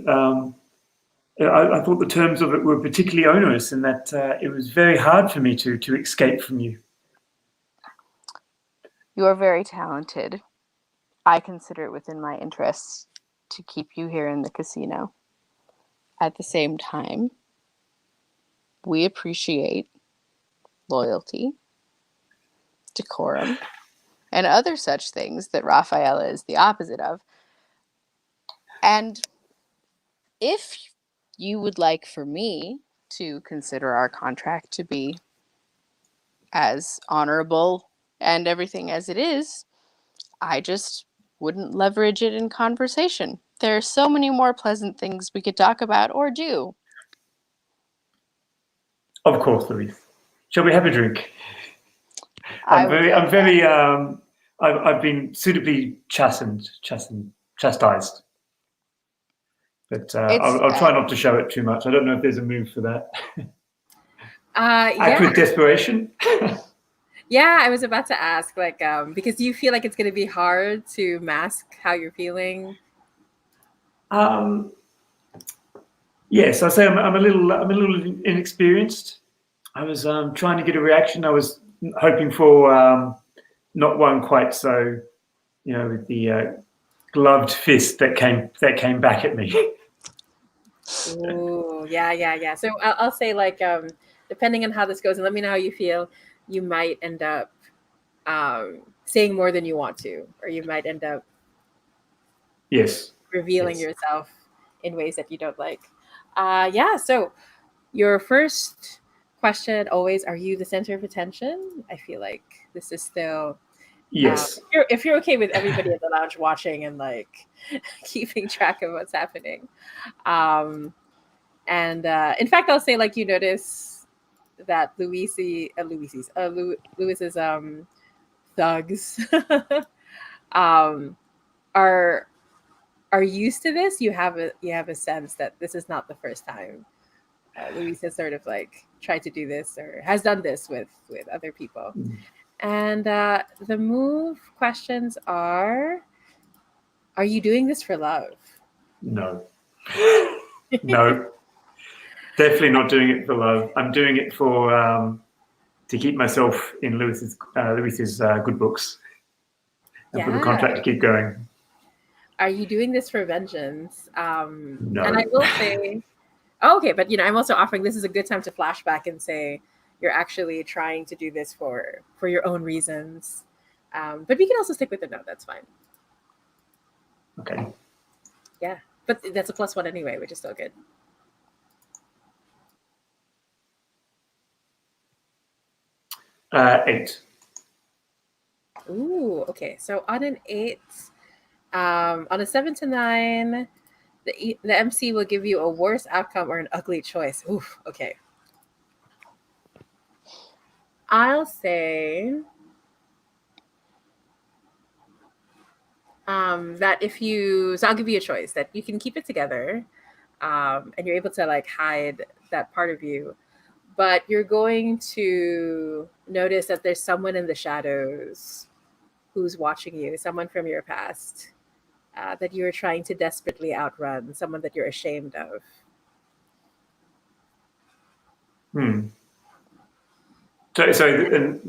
I thought the terms of it were particularly onerous, and that it was very hard for me to escape from you. You are very talented. I consider it within my interests to keep you here in the casino. At the same time, we appreciate loyalty, decorum, and other such things that Rafaela is the opposite of. And if you would like for me to consider our contract to be as honorable and everything as it is, I just wouldn't leverage it in conversation. There are so many more pleasant things we could talk about or do. Of course, Louise. Shall we have a drink? I've been suitably chastised. But I'll try not to show it too much. I don't know if there's a move for that. Act with desperation. Yeah, I was about to ask, like, because you feel like it's going to be hard to mask how you're feeling. Yes, I say I'm a little inexperienced. I was trying to get a reaction. I was hoping for not one quite so, with the gloved fist that came back at me. Ooh, yeah. So I'll say, like, depending on how this goes, and let me know how you feel, you might end up saying more than you want to, or you might end up revealing yourself in ways that you don't like. So your first question always, are you the center of attention? I feel like this is still yes. If you're okay with everybody at the lounge watching and like keeping track of what's happening. In fact, I'll say, like, you notice that Luis's thugs are used to this. You have a sense that this is not the first time Luis has sort of like tried to do this or has done this with other people. And the move questions are you doing this for love? No. No. Definitely not doing it for love. I'm doing it for to keep myself in Lewis's good books and for the contract to keep going. Are you doing this for vengeance? No. And I will say, okay, but I'm also offering, this is a good time to flashback and say you're actually trying to do this for your own reasons. But we can also stick with the no. That's fine. Okay. Yeah, but that's a +1 anyway, which is still good. Eight. Ooh, okay. So on an 8, on a 7 to 9, the MC will give you a worse outcome or an ugly choice. Oof. Okay. I'll say that so I'll give you a choice that you can keep it together, and you're able to like hide that part of you, but you're going to notice that there's someone in the shadows who's watching you, someone from your past that you're trying to desperately outrun, someone that you're ashamed of. So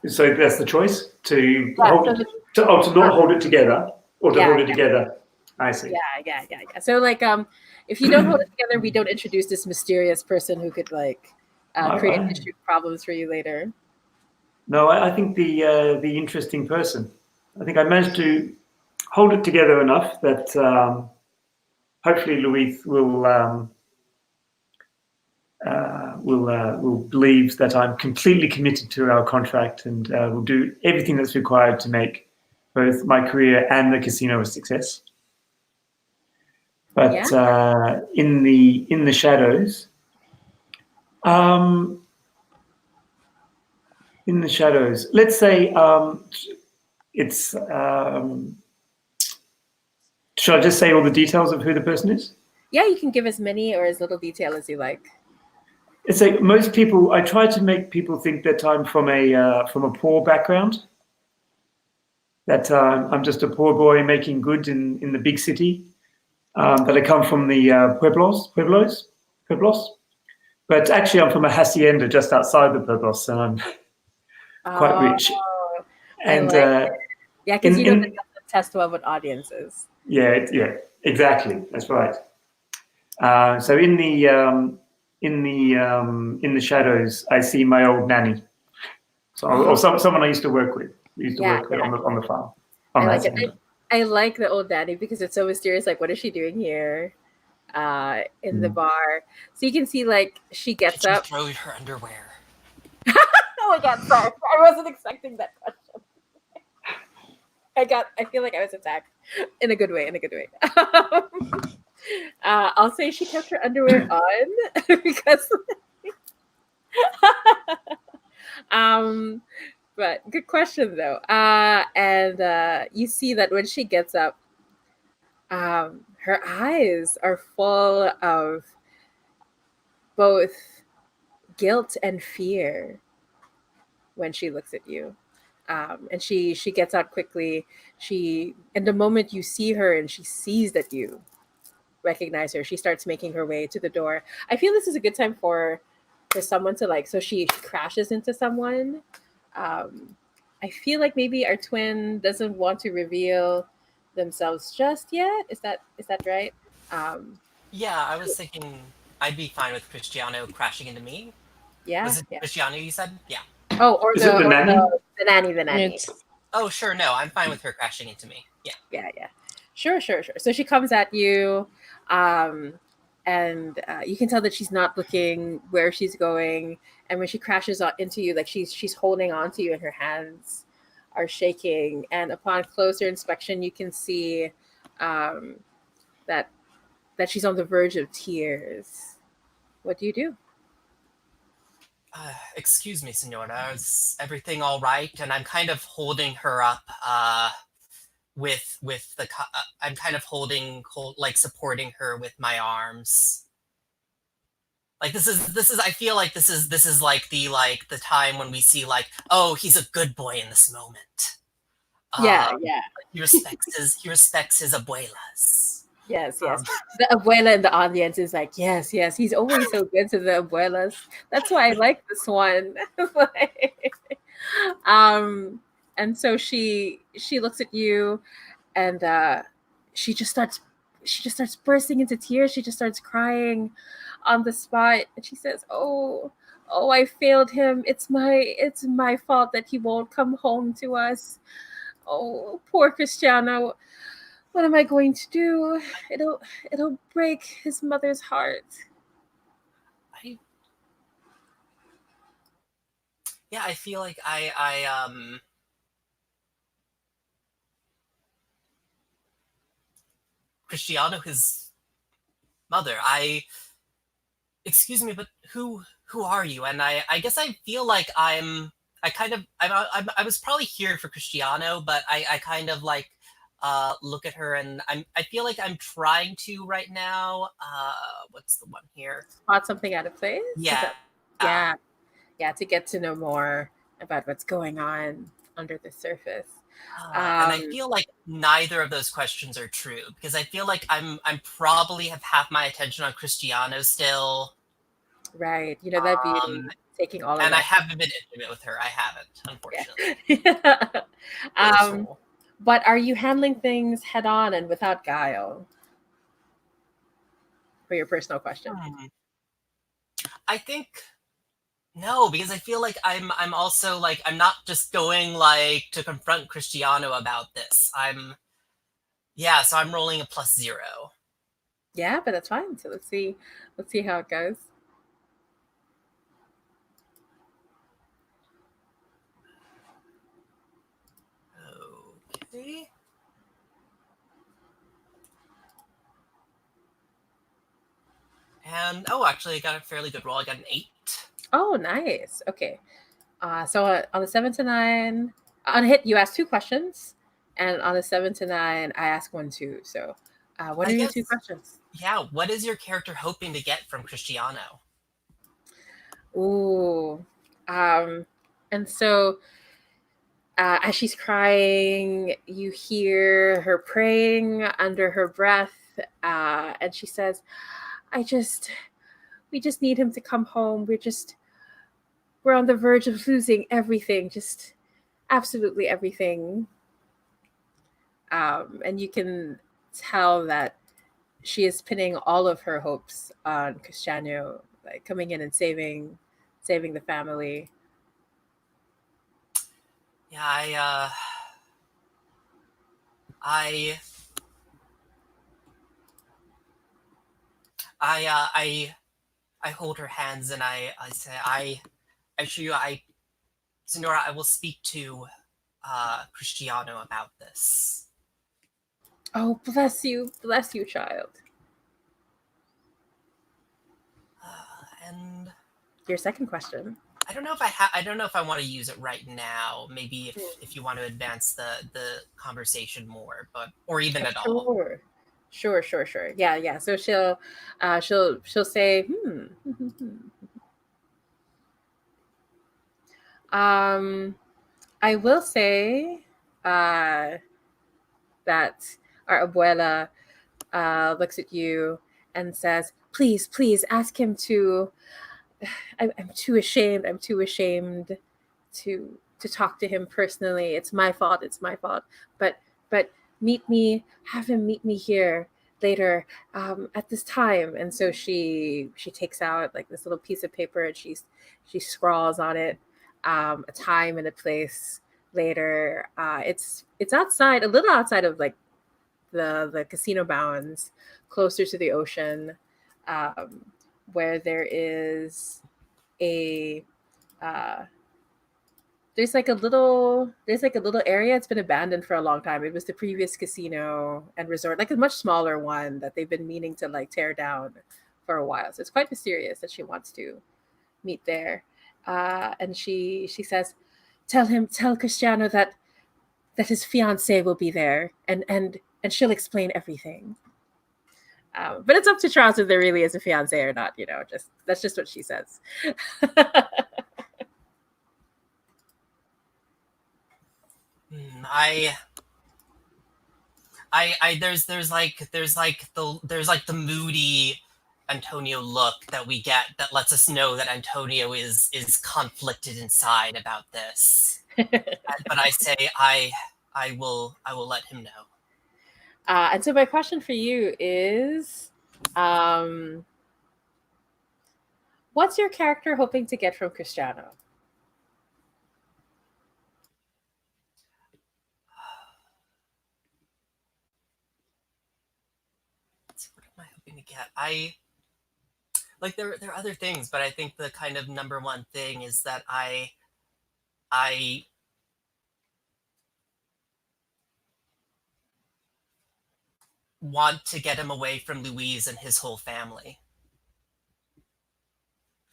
So that's the choice to Yeah, hold so it, to not hold it together, or to Yeah, hold it together. I see. yeah. So like, if you don't hold it together, we don't introduce this mysterious person who could like create I- issue problems for you later. No, I think the interesting person. I think I managed to hold it together enough that hopefully Louise will believe that I'm completely committed to our contract and will do everything that's required to make both my career and the casino a success. But in the shadows, um, let's say it's. Should I just say all the details of who the person is? Yeah, you can give as many or as little detail as you like. It's like most people. I try to make people think that I'm from a poor background. That I'm just a poor boy making good in the big city. That I come from the pueblos. But actually, I'm from a hacienda just outside the pueblos, and I'm quite Oh, rich. I And like it. Yeah, because you know that in doesn't test well with audiences. yeah, exactly. That's right. So in the shadows, I see my old nanny, or someone I used to work with. We used to Yeah, work with on the farm on I the like it. hacienda. I like the old daddy because it's so mysterious. Like, what is she doing here? In the bar. So you can see like she gets Did you up. throw her underwear? Oh my god, sorry. I wasn't expecting that question. I feel like I was attacked in a good way, I'll say she kept her underwear on because um but good question though. And you see that when she gets up, her eyes are full of both guilt and fear when she looks at you. And she gets out quickly. She and the moment you see her and she sees that you recognize her, she starts making her way to the door. I feel this is a good time for someone to like. So she crashes into someone. Um, I feel like maybe our twin doesn't want to reveal themselves just yet. Is that right? Um, Yeah, I was thinking I'd be fine with Cristiano crashing into me. yeah, Was it yeah. Cristiano you said? Yeah. Oh, Is it the or nanny? the nanny, the nanny. It's Oh, sure. No, I'm fine with her crashing into me. Yeah. Yeah. Sure. So she comes at you, um, and you can tell that she's not looking where she's going. And when she crashes into you, like she's holding on to you, and her hands are shaking. And upon closer inspection, you can see um, that she's on the verge of tears. What do you do? Excuse me, Senora. Is everything all right? And I'm kind of holding her up. With the I'm kind of like supporting her with my arms. Like this is I feel like this is like the time when we see like, oh, he's a good boy in this moment. Yeah. He respects his abuelas. Yes. Um, The abuela in the audience is like, yes. He's always so good to the abuelas. That's why I like this one. Like, um, and so she looks at you, and she just starts bursting into tears. She just starts crying on the spot, and she says, "Oh, I failed him. It's my fault that he won't come home to us. Oh, poor Cristiano. What am I going to do? It'll break his mother's heart." I yeah, I feel like I Cristiano, his mother. Excuse me, but who are you? And I guess I feel like I kind of I was probably here for Cristiano, but I kind of like look at her and I feel like I'm trying to right now. What's the one here? Spot something out of place? Is Yeah. that, yeah, to get to know more about what's going on under the surface. And I Um, feel like neither of those questions are true because I feel like I'm probably have half my attention on Cristiano still. right. You know that beauty. taking all of And I that. haven't been intimate with her. I haven't, unfortunately. Yeah. Poor soul. But are you handling things head on and without guile? For your personal question. I think no, because I feel like I'm also like I'm not just going like to confront Cristiano about this. So I'm rolling a +0. Yeah, but that's fine. So let's see how it goes. Okay. And actually, I got a fairly good roll. I got an 8. Oh, nice. Okay. So on the 7 to 9, on a hit, you ask 2 questions, and on the 7 to 9, I ask 1 too. So, what I are your guess, 2 questions? Yeah, what is your character hoping to get from Cristiano? Ooh, and so as she's crying, you hear her praying under her breath, and she says, we just need him to come home. We're on the verge of losing everything, just absolutely everything." And you can tell that she is pinning all of her hopes on Cristiano, like coming in and saving the family. Yeah, I hold her hands and I say, I assure you, Senora, I will speak to Cristiano about this. Oh, bless you, child. And Your second question. I don't know if I don't know if I want to use it right now. Maybe if you want to advance the conversation more, or even at all. Sure. Yeah. So she'll say, I will say that our abuela looks at you and says, please ask him to. I'm too ashamed. I'm too ashamed to talk to him personally. It's my fault. It's my fault. But have him meet me here later at this time. And so she takes out like this little piece of paper and she scrawls on it a time and a place later. It's outside, a little outside of like the casino bounds, closer to the ocean, where there is a there's like a little area. It's been abandoned for a long time. It was the previous casino and resort, like a much smaller one that they've been meaning to like tear down for a while. So it's quite mysterious that she wants to meet there. And she says, tell Cristiano that his fiance will be there, and she'll explain everything. But it's up to Charles if there really is a fiance or not. Just that's just what she says. There's like the moody Antonio look that we get that lets us know that Antonio is conflicted inside about this. But I say I will let him know. And so my question for you is, what's your character hoping to get from Cristiano? What am I hoping to get? There are other things, but I think the kind of number one thing is that I want to get him away from Louise and his whole family.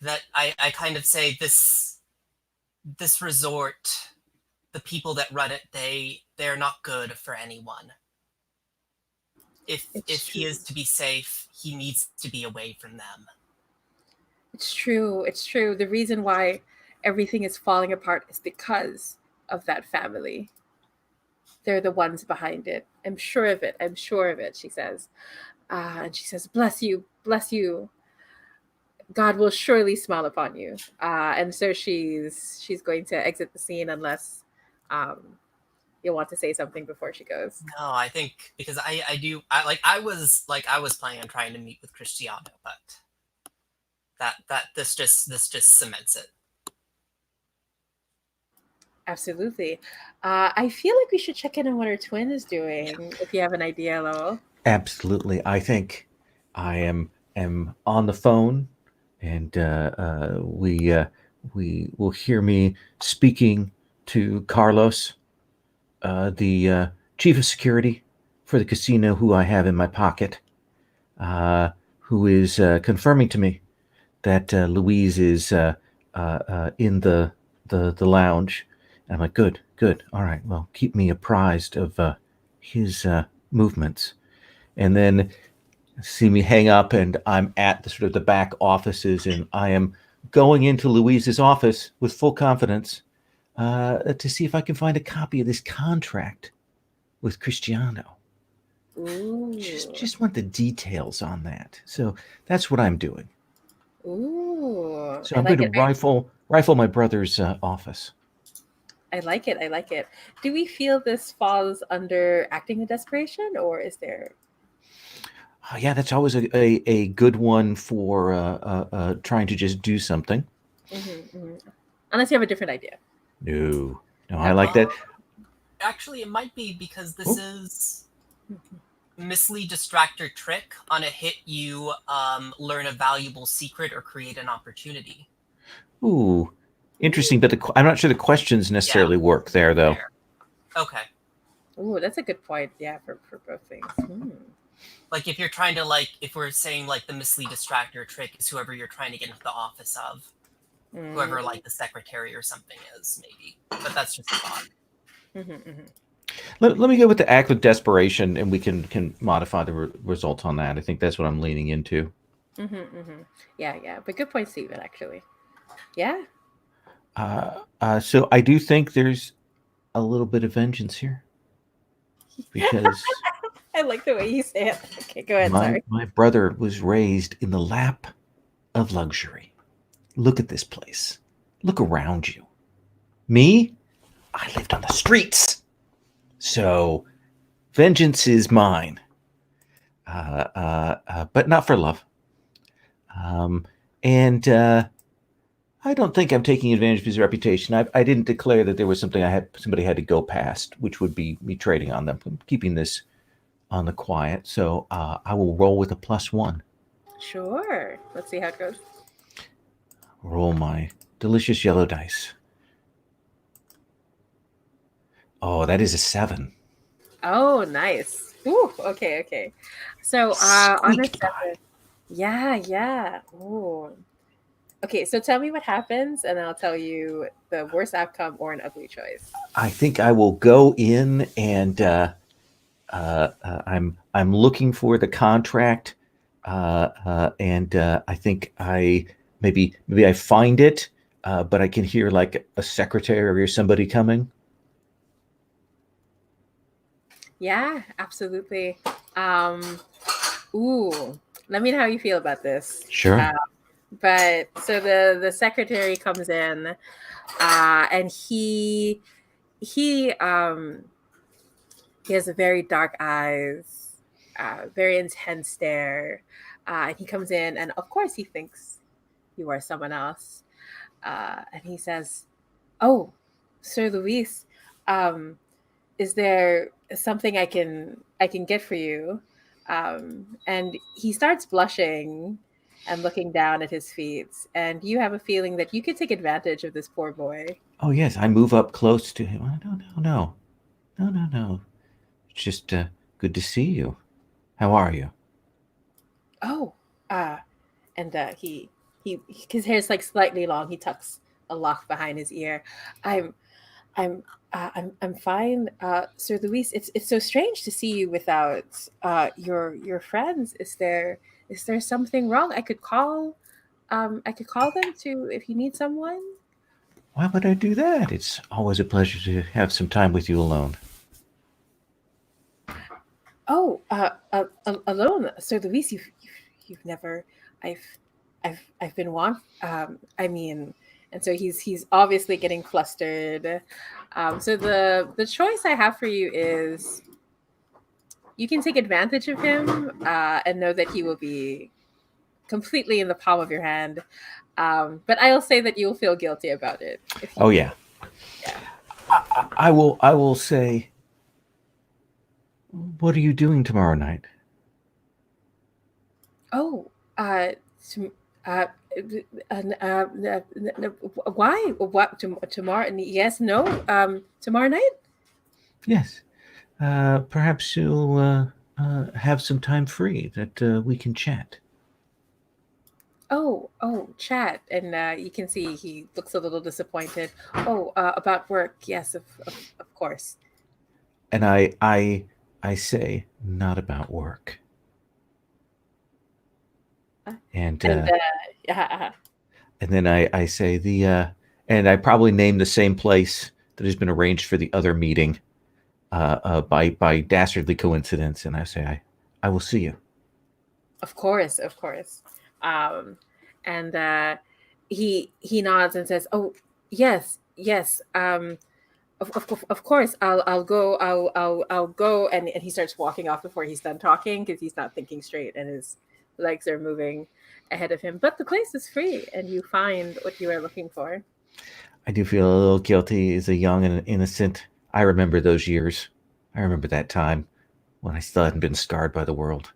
That I kind of say this resort, the people that run it, they're not good for anyone. If he is to be safe, he needs to be away from them. It's true. The reason why everything is falling apart is because of that family. They're the ones behind it. I'm sure of it, she says. And she says, bless you. God will surely smile upon you. And so she's going to exit the scene unless you'll want to say something before she goes. No, I think because I was planning on trying to meet with Cristiano, but this just cements it. Absolutely. I feel like we should check in on what our twin is doing. If you have an idea, Lowell. Absolutely. I think I am on the phone, and we will hear me speaking to Carlos, the chief of security for the casino, who I have in my pocket, who is confirming to me that Louise is in the lounge. And I'm like, good, good. All right. Well, keep me apprised of his movements. And then see me hang up, and I'm at the sort of the back offices, and I am going into Louise's office with full confidence to see if I can find a copy of this contract with Cristiano. Ooh. Just want the details on that. So that's what I'm doing. Ooh. So I'm going to rifle my brother's office. I like it. I like it. Do we feel this falls under acting in desperation, or is there? Yeah, that's always a good one for trying to just do something. Unless you have a different idea. No, I like that. Actually, it might be because this is mislead, distract, or trick. On a hit, you learn a valuable secret or create an opportunity. Ooh, interesting. But I'm not sure the questions necessarily work there, though. Okay. Ooh, that's a good point. Yeah, for both things. Like if you're trying to if we're saying the mislead, distract, or trick is whoever you're trying to get into the office of, whoever the secretary or something is, maybe. But that's just a thought. Let me go with the act with desperation, and we can modify the result on that. I think that's what I'm leaning into. Yeah. But good point, Stephen, actually. Yeah. So I do think there's a little bit of vengeance here. Because I like the way you say it. Okay, go ahead, sorry. My brother was raised in the lap of luxury. Look at this place. Look around you. Me? I lived on the streets. So vengeance is mine. But not for love. And I don't think I'm taking advantage of his reputation. I didn't declare that there was something somebody had to go past, which would be me trading on them. I'm keeping this on the quiet. So I will roll with a +1. Sure. Let's see how it goes. Roll my delicious yellow dice. Oh, that is a 7. Oh, nice. Ooh, okay. So on a 7. Yeah. Ooh. Okay, so tell me what happens, and I'll tell you the worst outcome or an ugly choice. I think I will go in, and I'm looking for the contract, and I think maybe I find it, but I can hear like a secretary or somebody coming. Yeah, absolutely. Ooh, let me know how you feel about this. Sure. But so the secretary comes in, and he has a very dark eyes, very intense stare, and he comes in, and of course he thinks you are someone else, and he says, "Oh, Sir Luis, is there something I can get for you?" And he starts blushing and looking down at his feet, and you have a feeling that you could take advantage of this poor boy. Oh yes, I move up close to him. No. It's just good to see you. How are you? Oh, and he his hair's like slightly long. He tucks a lock behind his ear. I'm fine, Sir Luis. It's so strange to see you without your friends. Is there something wrong? I could call them to if you need someone. Why would I do that? It's always a pleasure to have some time with you alone. Oh, alone, Sir Luis. You've never. I've been I mean, and so he's obviously getting flustered. So the choice I have for you is you can take advantage of him and know that he will be completely in the palm of your hand. But I'll say that you'll feel guilty about it if Oh you, yeah. yeah. I will say, what are you doing tomorrow night? Oh, tom- uh, why? What tomorrow? Yes, no. Tomorrow night. Yes. Perhaps you'll have some time free that we can chat. Oh, chat, and you can see he looks a little disappointed. Oh, about work. Yes, of course. And I say, not about work. And And yeah, and then I say and I probably name the same place that has been arranged for the other meeting by dastardly coincidence, and I say I will see you. of course, of course. Um, and he nods and says, "Oh, yes, yes. Of course, I'll go. I'll go." And he starts walking off before he's done talking because he's not thinking straight and his legs are moving ahead of him. But the place is free, and you find what you are looking for. I do feel a little guilty as a young and innocent. I remember those years. I remember that time when I still hadn't been scarred by the world.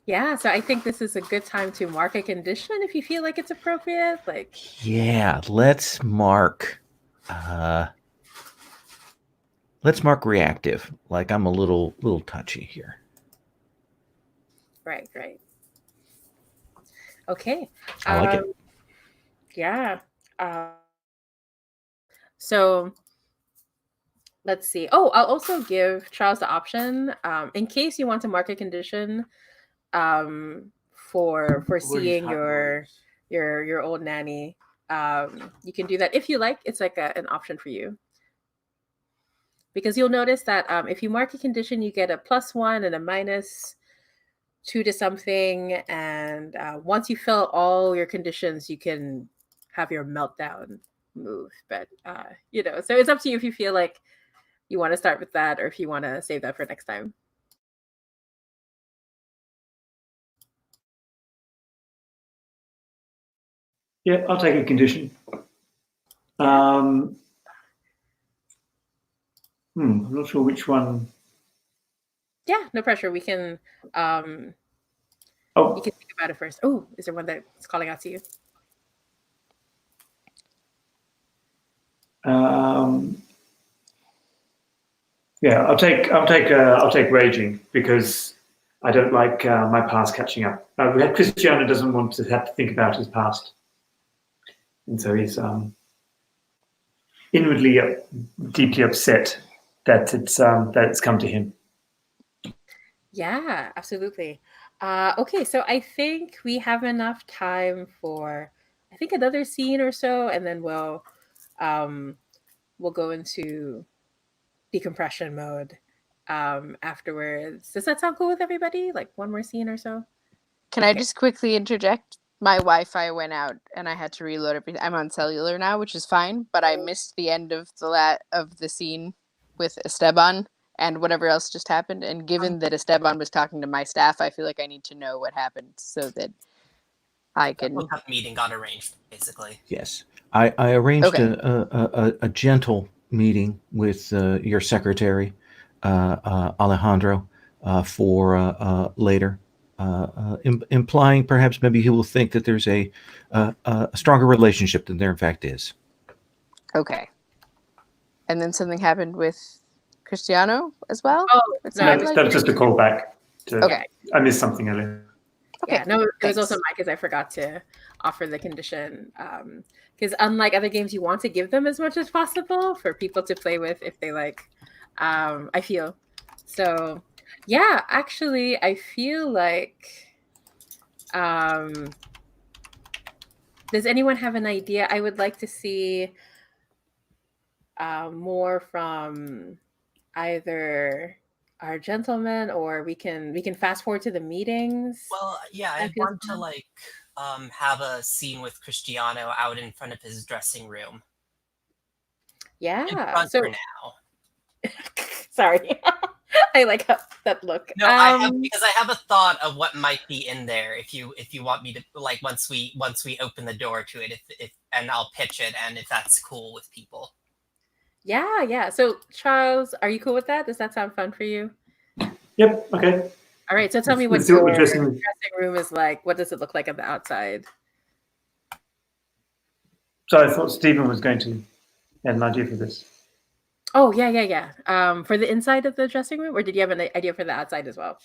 Yeah, so I think this is a good time to mark a condition if you feel like it's appropriate. Like, Yeah, uh let's mark reactive. Like I'm a little touchy here. right, right. Okay. I like it. Yeah. Um, so let's see. Oh, I'll also give Charles the option in case you want to mark a condition for seeing your old nanny. You can do that if you like. It's like an option for you because you'll notice that if you mark a condition, you get a +1 and a -2 to something, and once you fill all your conditions, you can have your meltdown move. But so it's up to you if you feel like you want to start with that or if you want to save that for next time. Yeah, I'll take a condition. I'm not sure which one. Yeah, no pressure. We can Oh, you can think about it first. Oh, is there one that's calling out to you? yeah, I'll take raging because I don't like my past catching up. Cristiano doesn't want to have to think about his past, and so he's inwardly deeply upset that it's come to him. Yeah, absolutely. Okay, so I think we have enough time for I think another scene or so, and then um, we'll go into decompression mode afterwards. Does that sound cool with everybody? Like one more scene or so? Can I Okay. just quickly interject? My Wi-Fi went out and I had to reload everything. I'm on cellular now, which is fine, but I missed the end of the scene with Esteban and whatever else just happened. And given that Esteban was talking to my staff, I feel like I need to know what happened so that I can. Well, that meeting got arranged, basically. Yes. I arranged Okay. a gentle meeting with your secretary, Alejandro, for later, implying perhaps maybe he will think that there's a stronger relationship than there in fact is. Okay. And then something happened with Cristiano as well? Oh It no, I sounded was No, like. that was just a callback. Okay. I missed something earlier. Okay. yeah, no, it was also Thanks. Mike because I forgot to offer the condition. Because unlike other games, you want to give them as much as possible for people to play with if they like. I feel so. Yeah, actually, I feel like. Um, does anyone have an idea? I would like to see more from either our gentleman or we can fast forward to the meetings. Well, yeah, I That feels want to fun. like have a scene with Cristiano out in front of his dressing room. In Yeah. front So for now. sorry. I like that look. No, I have a thought of what might be in there. If you want me to, like, once we open the door to it, if and I'll pitch it, and if that's cool with people. Yeah. So Charles, are you cool with that? Does that sound fun for you? Yep. Okay. All right. So tell me Let's what see what your the dressing room. dressing room is like. What does it look like on the outside? So I thought Stephen was going to have an idea for this. Oh, yeah. For the inside of the dressing room, or did you have an idea for the outside as well?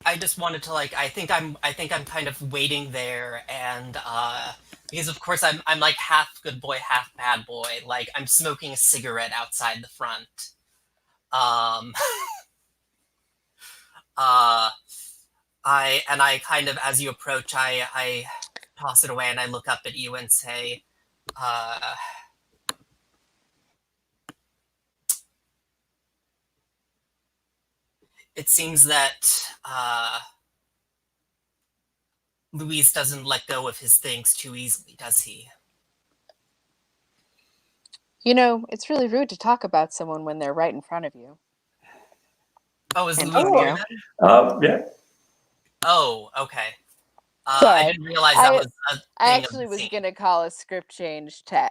I just wanted to, like, I think I'm kind of waiting there, and because of course I'm like half good boy, half bad boy. Like, I'm smoking a cigarette outside the front. I kind of, as you approach, I toss it away and I look up at you and say, it seems that Louise doesn't let go of his things too easily, does he? You know, it's really rude to talk about someone when they're right in front of you. Oh, is Louise Antonio. here then? Yeah. Oh, okay. Sorry. I didn't realize that was a thing I of actually the was scene. going to call a script change to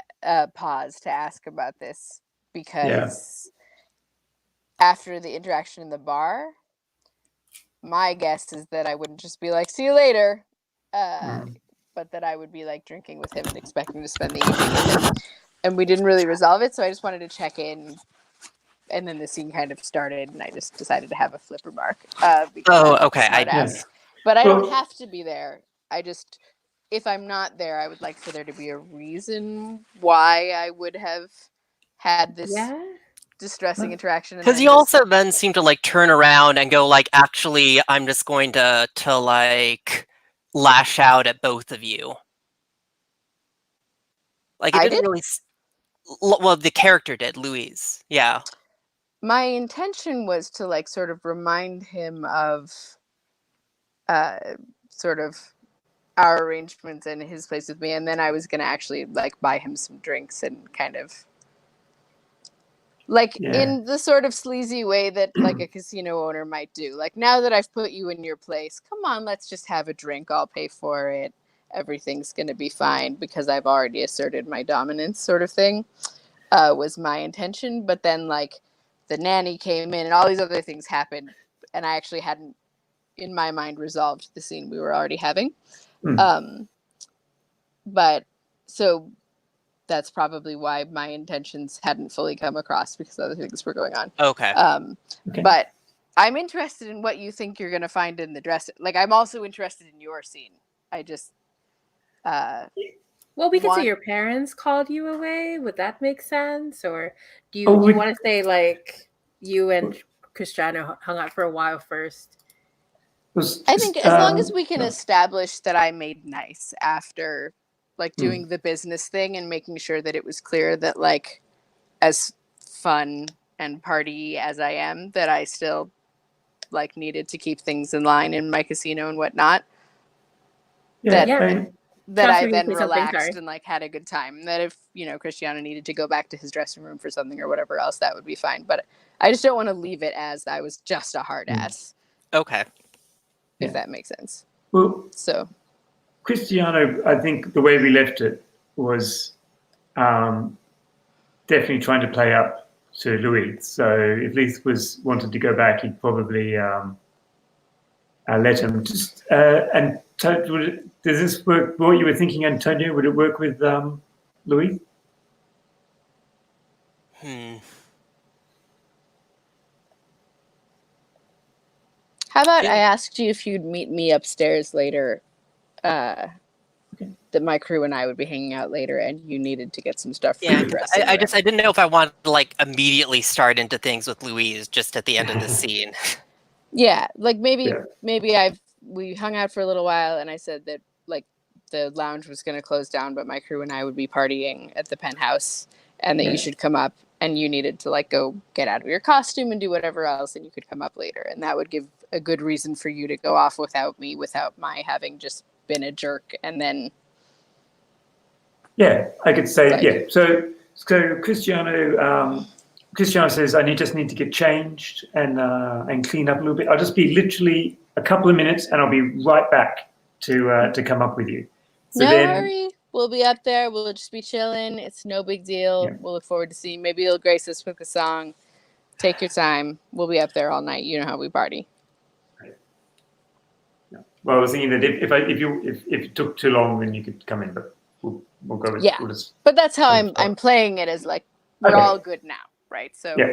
pause to ask about this because after the interaction in the bar, my guess is that I wouldn't just be like, see you later, but that I would be like drinking with him and expecting to spend the evening with him. And we didn't really resolve it, so I just wanted to check in. And then the scene kind of started, and I just decided to have a flip remark. Oh, okay. But I don't have to be there. I just, if I'm not there, I would like for there to be a reason why I would have had this distressing interaction. Because you also then seem to like turn around and go like, actually, I'm just going to like lash out at both of you. Like, it I didn't did? really. Well, the character did, Louise. Yeah. My intention was to like sort of remind him of sort of our arrangements and his place with me, and then I was gonna actually like buy him some drinks and kind of like in the sort of sleazy way that like a casino owner might do. Like, now that I've put you in your place, come on, let's just have a drink. I'll pay for it. Everything's gonna be fine because I've already asserted my dominance, sort of thing. Was my intention, but then like the nanny came in and all these other things happened, and I actually hadn't in my mind resolved the scene we were already having. But so that's probably why my intentions hadn't fully come across, because other things were going on. Okay. But I'm interested in what you think you're going to find in the dress. Like, I'm also interested in your scene. I just well, we could say your parents called you away. Would that make sense? Or do you want to say like you and Cristiano hung out for a while first? I think as long as we can establish that I made nice after like doing the business thing and making sure that it was clear that like as fun and party as I am, that I still like needed to keep things in line in my casino and whatnot. That I then relaxed and like had a good time. That if, you know, Cristiano needed to go back to his dressing room for something or whatever else, that would be fine. But I just don't want to leave it as I was just a hard ass. Okay. If that makes sense. Well, so Cristiano, I think the way we left it was definitely trying to play up to Louis. So if Louis wanted to go back, he'd probably let him. Just and does this work? What you were thinking, Antonio? Would it work with Louis? How about I asked you if you'd meet me upstairs later? That my crew and I would be hanging out later, and you needed to get some stuff. Yeah, I didn't know if I wanted to like immediately start into things with Louise just at the end of the scene. Yeah, like maybe we hung out for a little while, and I said that like the lounge was going to close down, but my crew and I would be partying at the penthouse, and that you should come up, and you needed to like go get out of your costume and do whatever else, and you could come up later, and that would give a good reason for you to go off without me, without my having just been a jerk and then. Yeah, I could say, Like- yeah. So Cristiano says, I just need to get changed and clean up a little bit. I'll just be literally a couple of minutes and I'll be right back to come up with you. So no then, hurry. We'll be up there. We'll just be chilling. It's no big deal. Yeah. We'll look forward to seeing. Maybe you'll grace us with a song. Take your time. We'll be up there all night. You know how we party. well, I was thinking that if it took too long, then you could come in, but we'll go with Yeah. we'll just, But that's how That's I'm playing it, as like we're Okay. all good now, right? So yeah.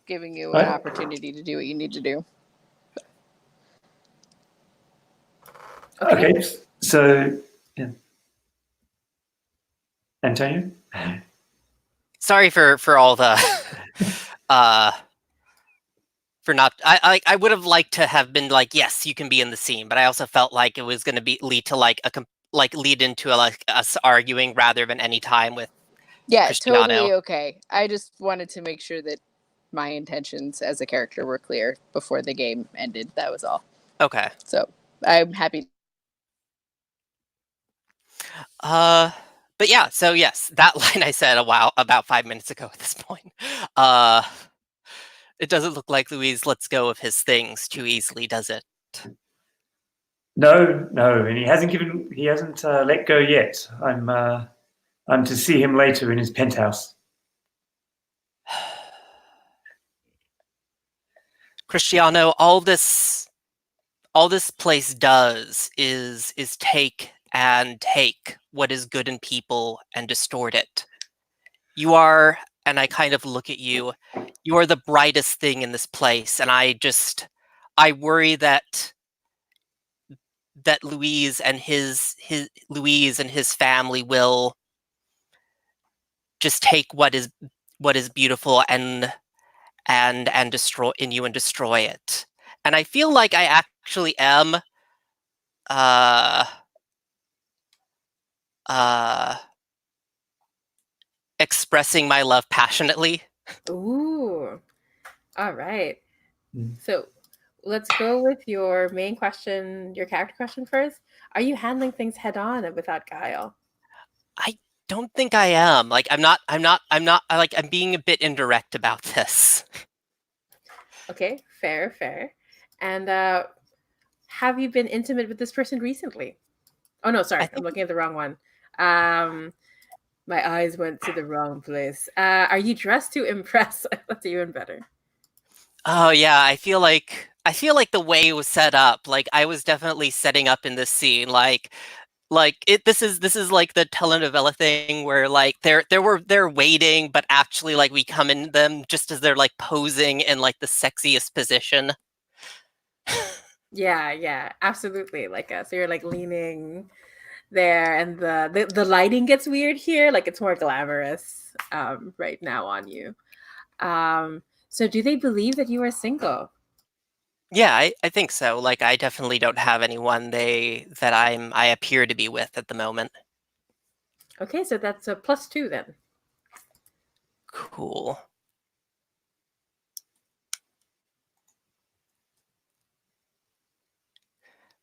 giving you Right. an opportunity to do what you need to do. Okay. So yeah. Antonio? Sorry for all the for not. I would have liked to have been like, yes, you can be in the scene, but I also felt like it was going to lead into us arguing rather than any time with. Yeah, Cristiano. totally okay. I just wanted to make sure that my intentions as a character were clear before the game ended. That was all. Okay. So I'm happy. But yeah, so yes, that line I said about 5 minutes ago at this point. It doesn't look like Louise lets go of his things too easily, does it? No, and he hasn't let go yet. I'm to see him later in his penthouse. Cristiano, all this place does is take what is good in people and distort it. You are, and I kind of look at you, you are the brightest thing in this place, and I worry that Louise and his family will just take what is beautiful and destroy in you and destroy it. And I feel like I actually am expressing my love passionately. Ooh. All right. Mm. So let's go with your main question, your character question first. Are you handling things head on and without guile? I don't think I am. Like I'm being a bit indirect about this. Okay, fair. And have you been intimate with this person recently? Oh no, sorry, I'm looking at the wrong one. My eyes went to the wrong place. Are you dressed to impress? That's even better. Oh yeah, I feel like the way it was set up, like I was definitely setting up in this scene, this is like the telenovela thing where like they're waiting, but actually like we come in them just as they're like posing in like the sexiest position. Yeah, absolutely. Like so you're like leaning there, and the lighting gets weird here. Like it's more glamorous right now on you. So do they believe that you are single? Yeah, I think so. Like I definitely don't have anyone I appear to be with at the moment. Okay, so that's a +2 then. Cool.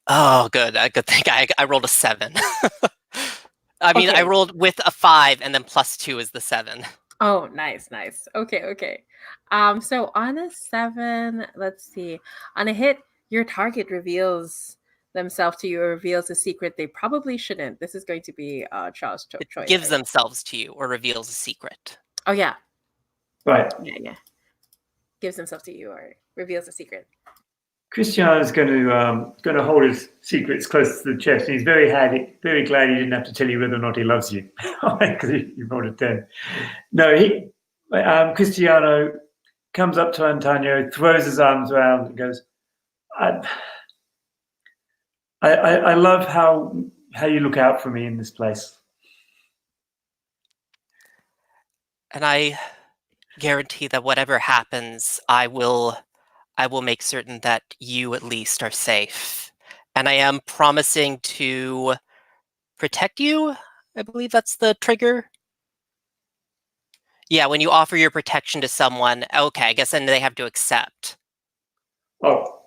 Oh, good. Good thing I rolled a 7. I mean, Okay. I rolled with a 5, and then +2 is the 7. Oh, nice. Okay. So on a 7, let's see. On a hit, your target reveals themselves to you or reveals a secret they probably shouldn't. This is going to be Charles' It choice. gives right? themselves to you or reveals a secret. Oh yeah. Right. Yeah. Gives himself to you or reveals a secret. Cristiano is going to hold his secrets close to the chest, and he's very glad he didn't have to tell you whether or not he loves you, because you rolled a 10. No, Cristiano comes up to Antonio, throws his arms around, and goes, I love how you look out for me in this place. And I guarantee that whatever happens, I will make certain that you at least are safe. And I am promising to protect you. I believe that's the trigger. Yeah, when you offer your protection to someone, okay, I guess then they have to accept. Oh,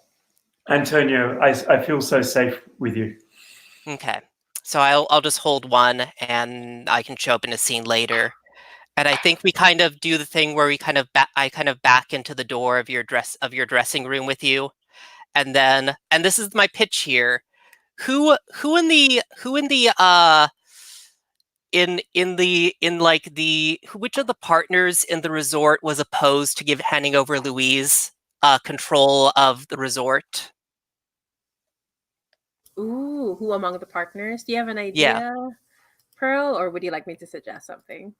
Antonio, I feel so safe with you. Okay. So I'll just hold one, and I can show up in a scene later. And I think we kind of do the thing where we I kind of back into the door of your dressing room with you, and this is my pitch here. Who in the which of the partners in the resort was opposed to handing over Louise control of the resort? Ooh, who among the partners? Do you have an Yeah. idea, Pearl, or would you like me to suggest something?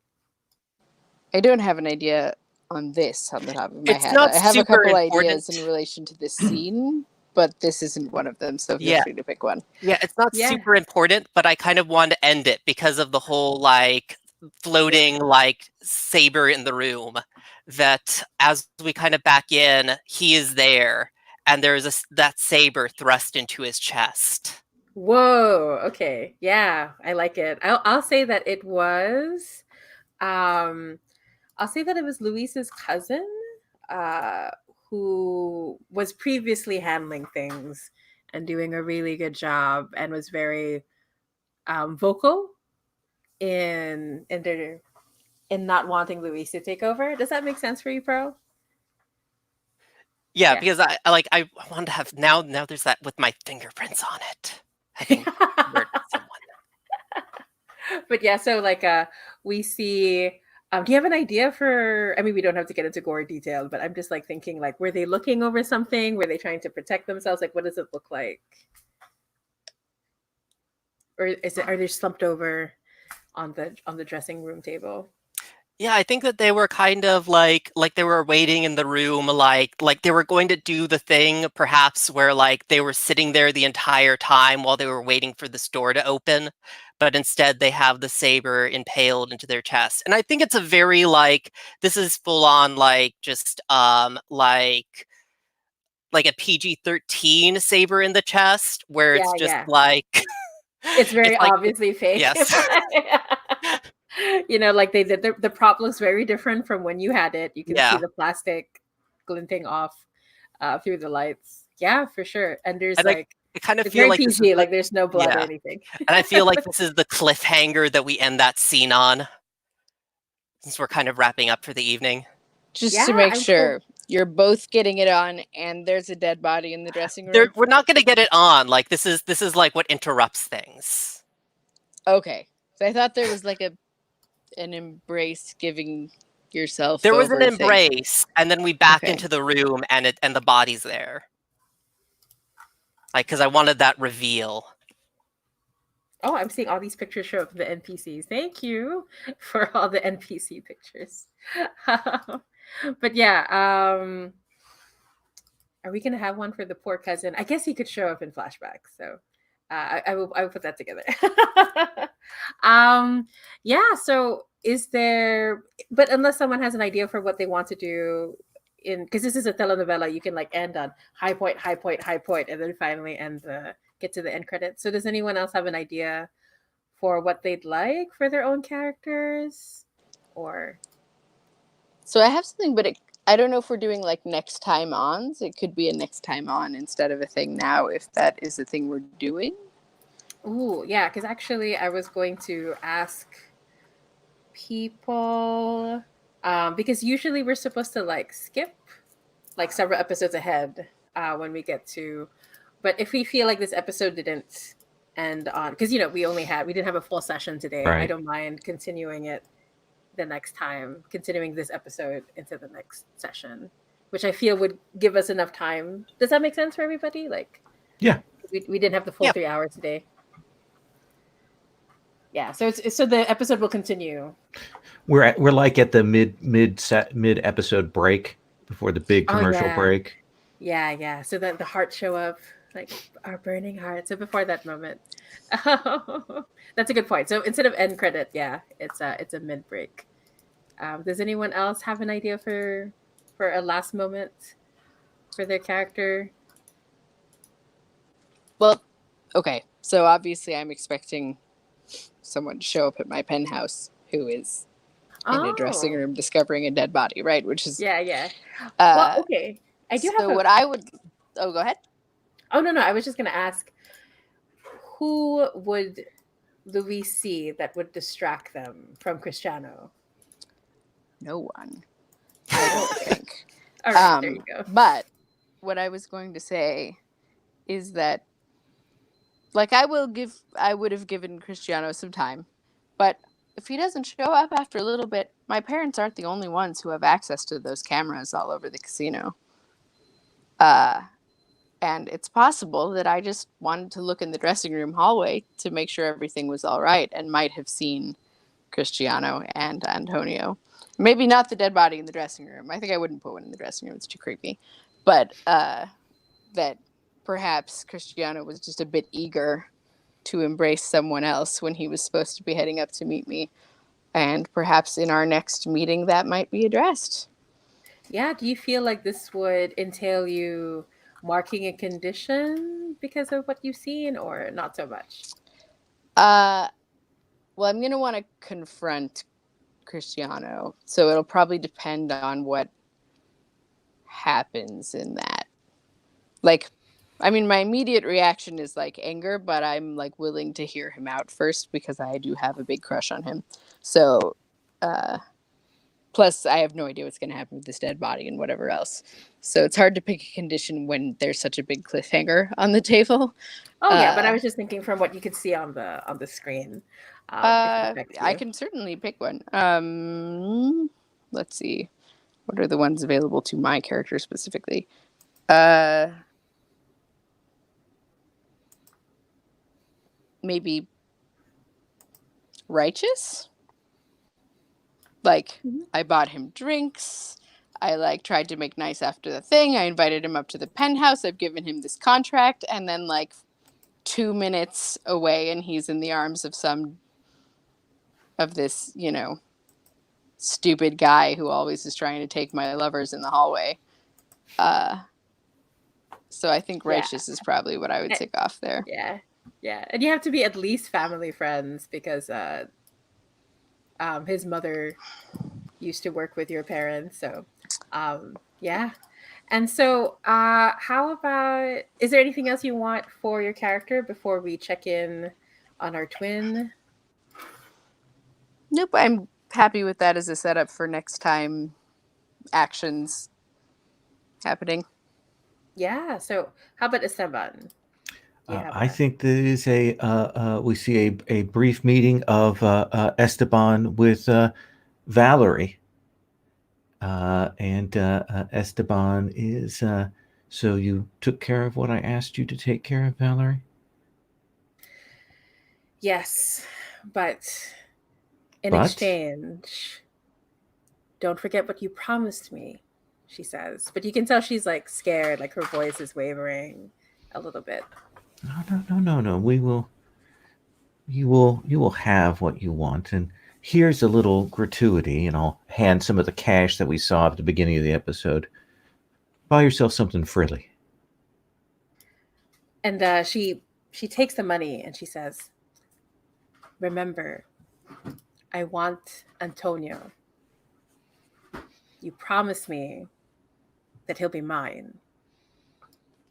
I don't have an idea on this on the top of my It's head. not I have a super couple important. ideas in relation to this scene, but this isn't one of them, so feel Yeah. free to pick one. Yeah, it's not Yeah. super important, but I kind of want to end it because of the whole like floating like saber in the room. That as we kind of back in, he is there, and there's that saber thrust into his chest. Whoa. Okay. Yeah, I like it. I'll say that it was. I'll say that it was Luis's cousin, uh, who was previously handling things and doing a really good job, and was very vocal in not wanting Luis to take over. Does that make sense for you, Pro? Yeah, Yeah. because I want to have now there's that with my fingerprints on it. I can murder someone. But yeah, so like we see do you have an idea for, I mean, we don't have to get into gore detail, but I'm just like thinking, like, were they looking over something? Were they trying to protect themselves? Like, what does it look like? Or are they slumped over on the dressing room table? Yeah, I think that they were kind of like they were waiting in the room, like they were going to do the thing perhaps where like they were sitting there the entire time while they were waiting for this door to open, but instead they have the saber impaled into their chest. And I think it's a very like this is full on like just like a PG-13 saber in the chest where it's just Yeah. like It's very it's like obviously fake. yes. You know, like they did the prop looks very different from when you had it. You can see Yeah. the plastic glinting off through the lights. Yeah, for sure. And there's And I kind of it's feel very like this is PG, like there's no blood or yeah. anything. And I feel like this is the cliffhanger that we end that scene on, since we're kind of wrapping up for the evening. Just Yeah, to make I'm sure, cool. you're both getting it on, and there's a dead body in the dressing room. We're not going to get it on. Like this is like what interrupts things. Okay, so I thought there was like an embrace giving yourself. There was an over thing. embrace, and then we back Okay. into the room, and the body's there. Like, because I wanted that reveal. Oh, I'm seeing all these pictures show up in the NPCs. Thank you for all the NPC pictures. But yeah, are we gonna have one for the poor cousin? I guess he could show up in flashbacks, so I will put that together. Yeah. So is there? But unless someone has an idea for what they want to do in, because this is a telenovela, you can like end on high point, high point, high point, and then finally get to the end credits. So does anyone else have an idea for what they'd like for their own characters, or? So I have something, but I don't know if we're doing like next time ons. It could be a next time on instead of a thing now, if that is the thing we're doing. Ooh, yeah, because actually I was going to ask people, because usually we're supposed to like skip like several episodes ahead when we get to, but if we feel like this episode didn't end on, because you know we didn't have a full session today, I Right. don't mind continuing it the next time, continuing this episode into the next session, which I feel would give us enough time. Does that make sense for everybody? Like, Yeah. we didn't have the full Yeah. 3 hours today. Yeah, so so the episode will continue. We're like at the mid episode break before the big commercial yeah. break. Yeah. So that the hearts show up, like our burning hearts. So before that moment, that's a good point. So instead of end credit, yeah, it's a mid break. Does anyone else have an idea for a last moment for their character? Well, okay. So obviously, I'm expecting someone to show up at my penthouse who is in a dressing room discovering a dead body, right? Which is Yeah. Well, okay. I do have what I would. Oh, go ahead. Oh no, I was just gonna ask, who would Louis see that would distract them from Cristiano? No one, I don't think. All right, there you go. But what I was going to say is that, like, I would have given Cristiano some time, but if he doesn't show up after a little bit, my parents aren't the only ones who have access to those cameras all over the casino. And it's possible that I just wanted to look in the dressing room hallway to make sure everything was all right and might have seen Cristiano and Antonio. Maybe not the dead body in the dressing room. I think I wouldn't put one in the dressing room. It's too creepy. But that perhaps Cristiano was just a bit eager to embrace someone else when he was supposed to be heading up to meet me. And perhaps in our next meeting that might be addressed. Yeah, do you feel like this would entail you marking a condition because of what you've seen, or not so much? Well, I'm going to want to confront Cristiano, so it'll probably depend on what happens in that. Like, I mean, my immediate reaction is like anger, but I'm like willing to hear him out first because I do have a big crush on him. So, plus, I have no idea what's going to happen with this dead body and whatever else. So it's hard to pick a condition when there's such a big cliffhanger on the table. Oh yeah, but I was just thinking from what you could see on the screen. I can certainly pick one. Let's see. What are the ones available to my character specifically? Maybe righteous? Like, I bought him drinks. I like tried to make nice after the thing. I invited him up to the penthouse. I've given him this contract, and then like 2 minutes away, and he's in the arms of this, stupid guy who always is trying to take my lovers in the hallway. So I think righteous is probably what I would tick off there. Yeah, and you have to be at least family friends because his mother used to work with your parents, so yeah. And so how about, is there anything else you want for your character before we check in on our twin? Nope, I'm happy with that as a setup for next time actions happening. Yeah, so how about Esteban? I think there is we see a brief meeting of Esteban with Valerie. And Esteban is, so you took care of what I asked you to take care of, Valerie? Yes, but in exchange, don't forget what you promised me, she says. But you can tell she's like scared, like her voice is wavering a little bit. No. You will have what you want. And here's a little gratuity, and I'll hand some of the cash that we saw at the beginning of the episode. Buy yourself something frilly. And she takes the money and she says, remember, I want Antonio. You promised me that he'll be mine.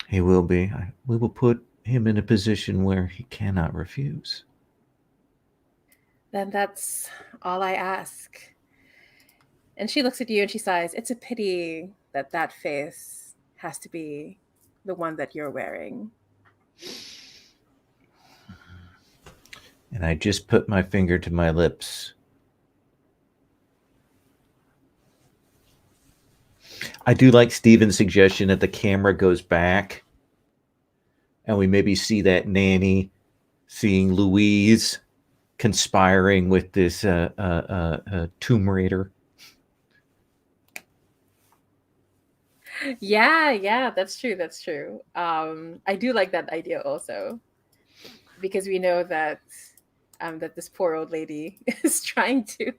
He will be. We will put him in a position where he cannot refuse. Then that's all I ask. And she looks at you and she sighs. It's a pity that face has to be the one that you're wearing. And I just put my finger to my lips. I do like Steven's suggestion that the camera goes back and we maybe see that nanny seeing Louise conspiring with this Tomb Raider. Yeah, that's true. I do like that idea also, because we know that that this poor old lady is trying to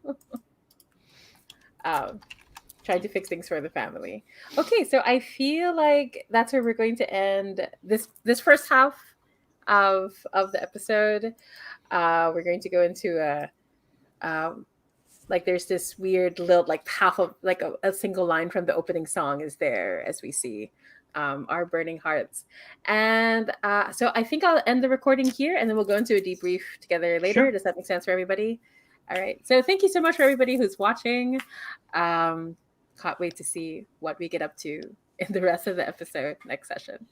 fix things for the family. Okay, so I feel like that's where we're going to end this first half of the episode. We're going to go into like there's this weird little like half of like a single line from the opening song is there as we see our burning hearts. And so I think I'll end the recording here, and then we'll go into a debrief together later. Sure. Does that make sense for everybody? All right. So thank you so much for everybody who's watching. Can't wait to see what we get up to in the rest of the episode next session.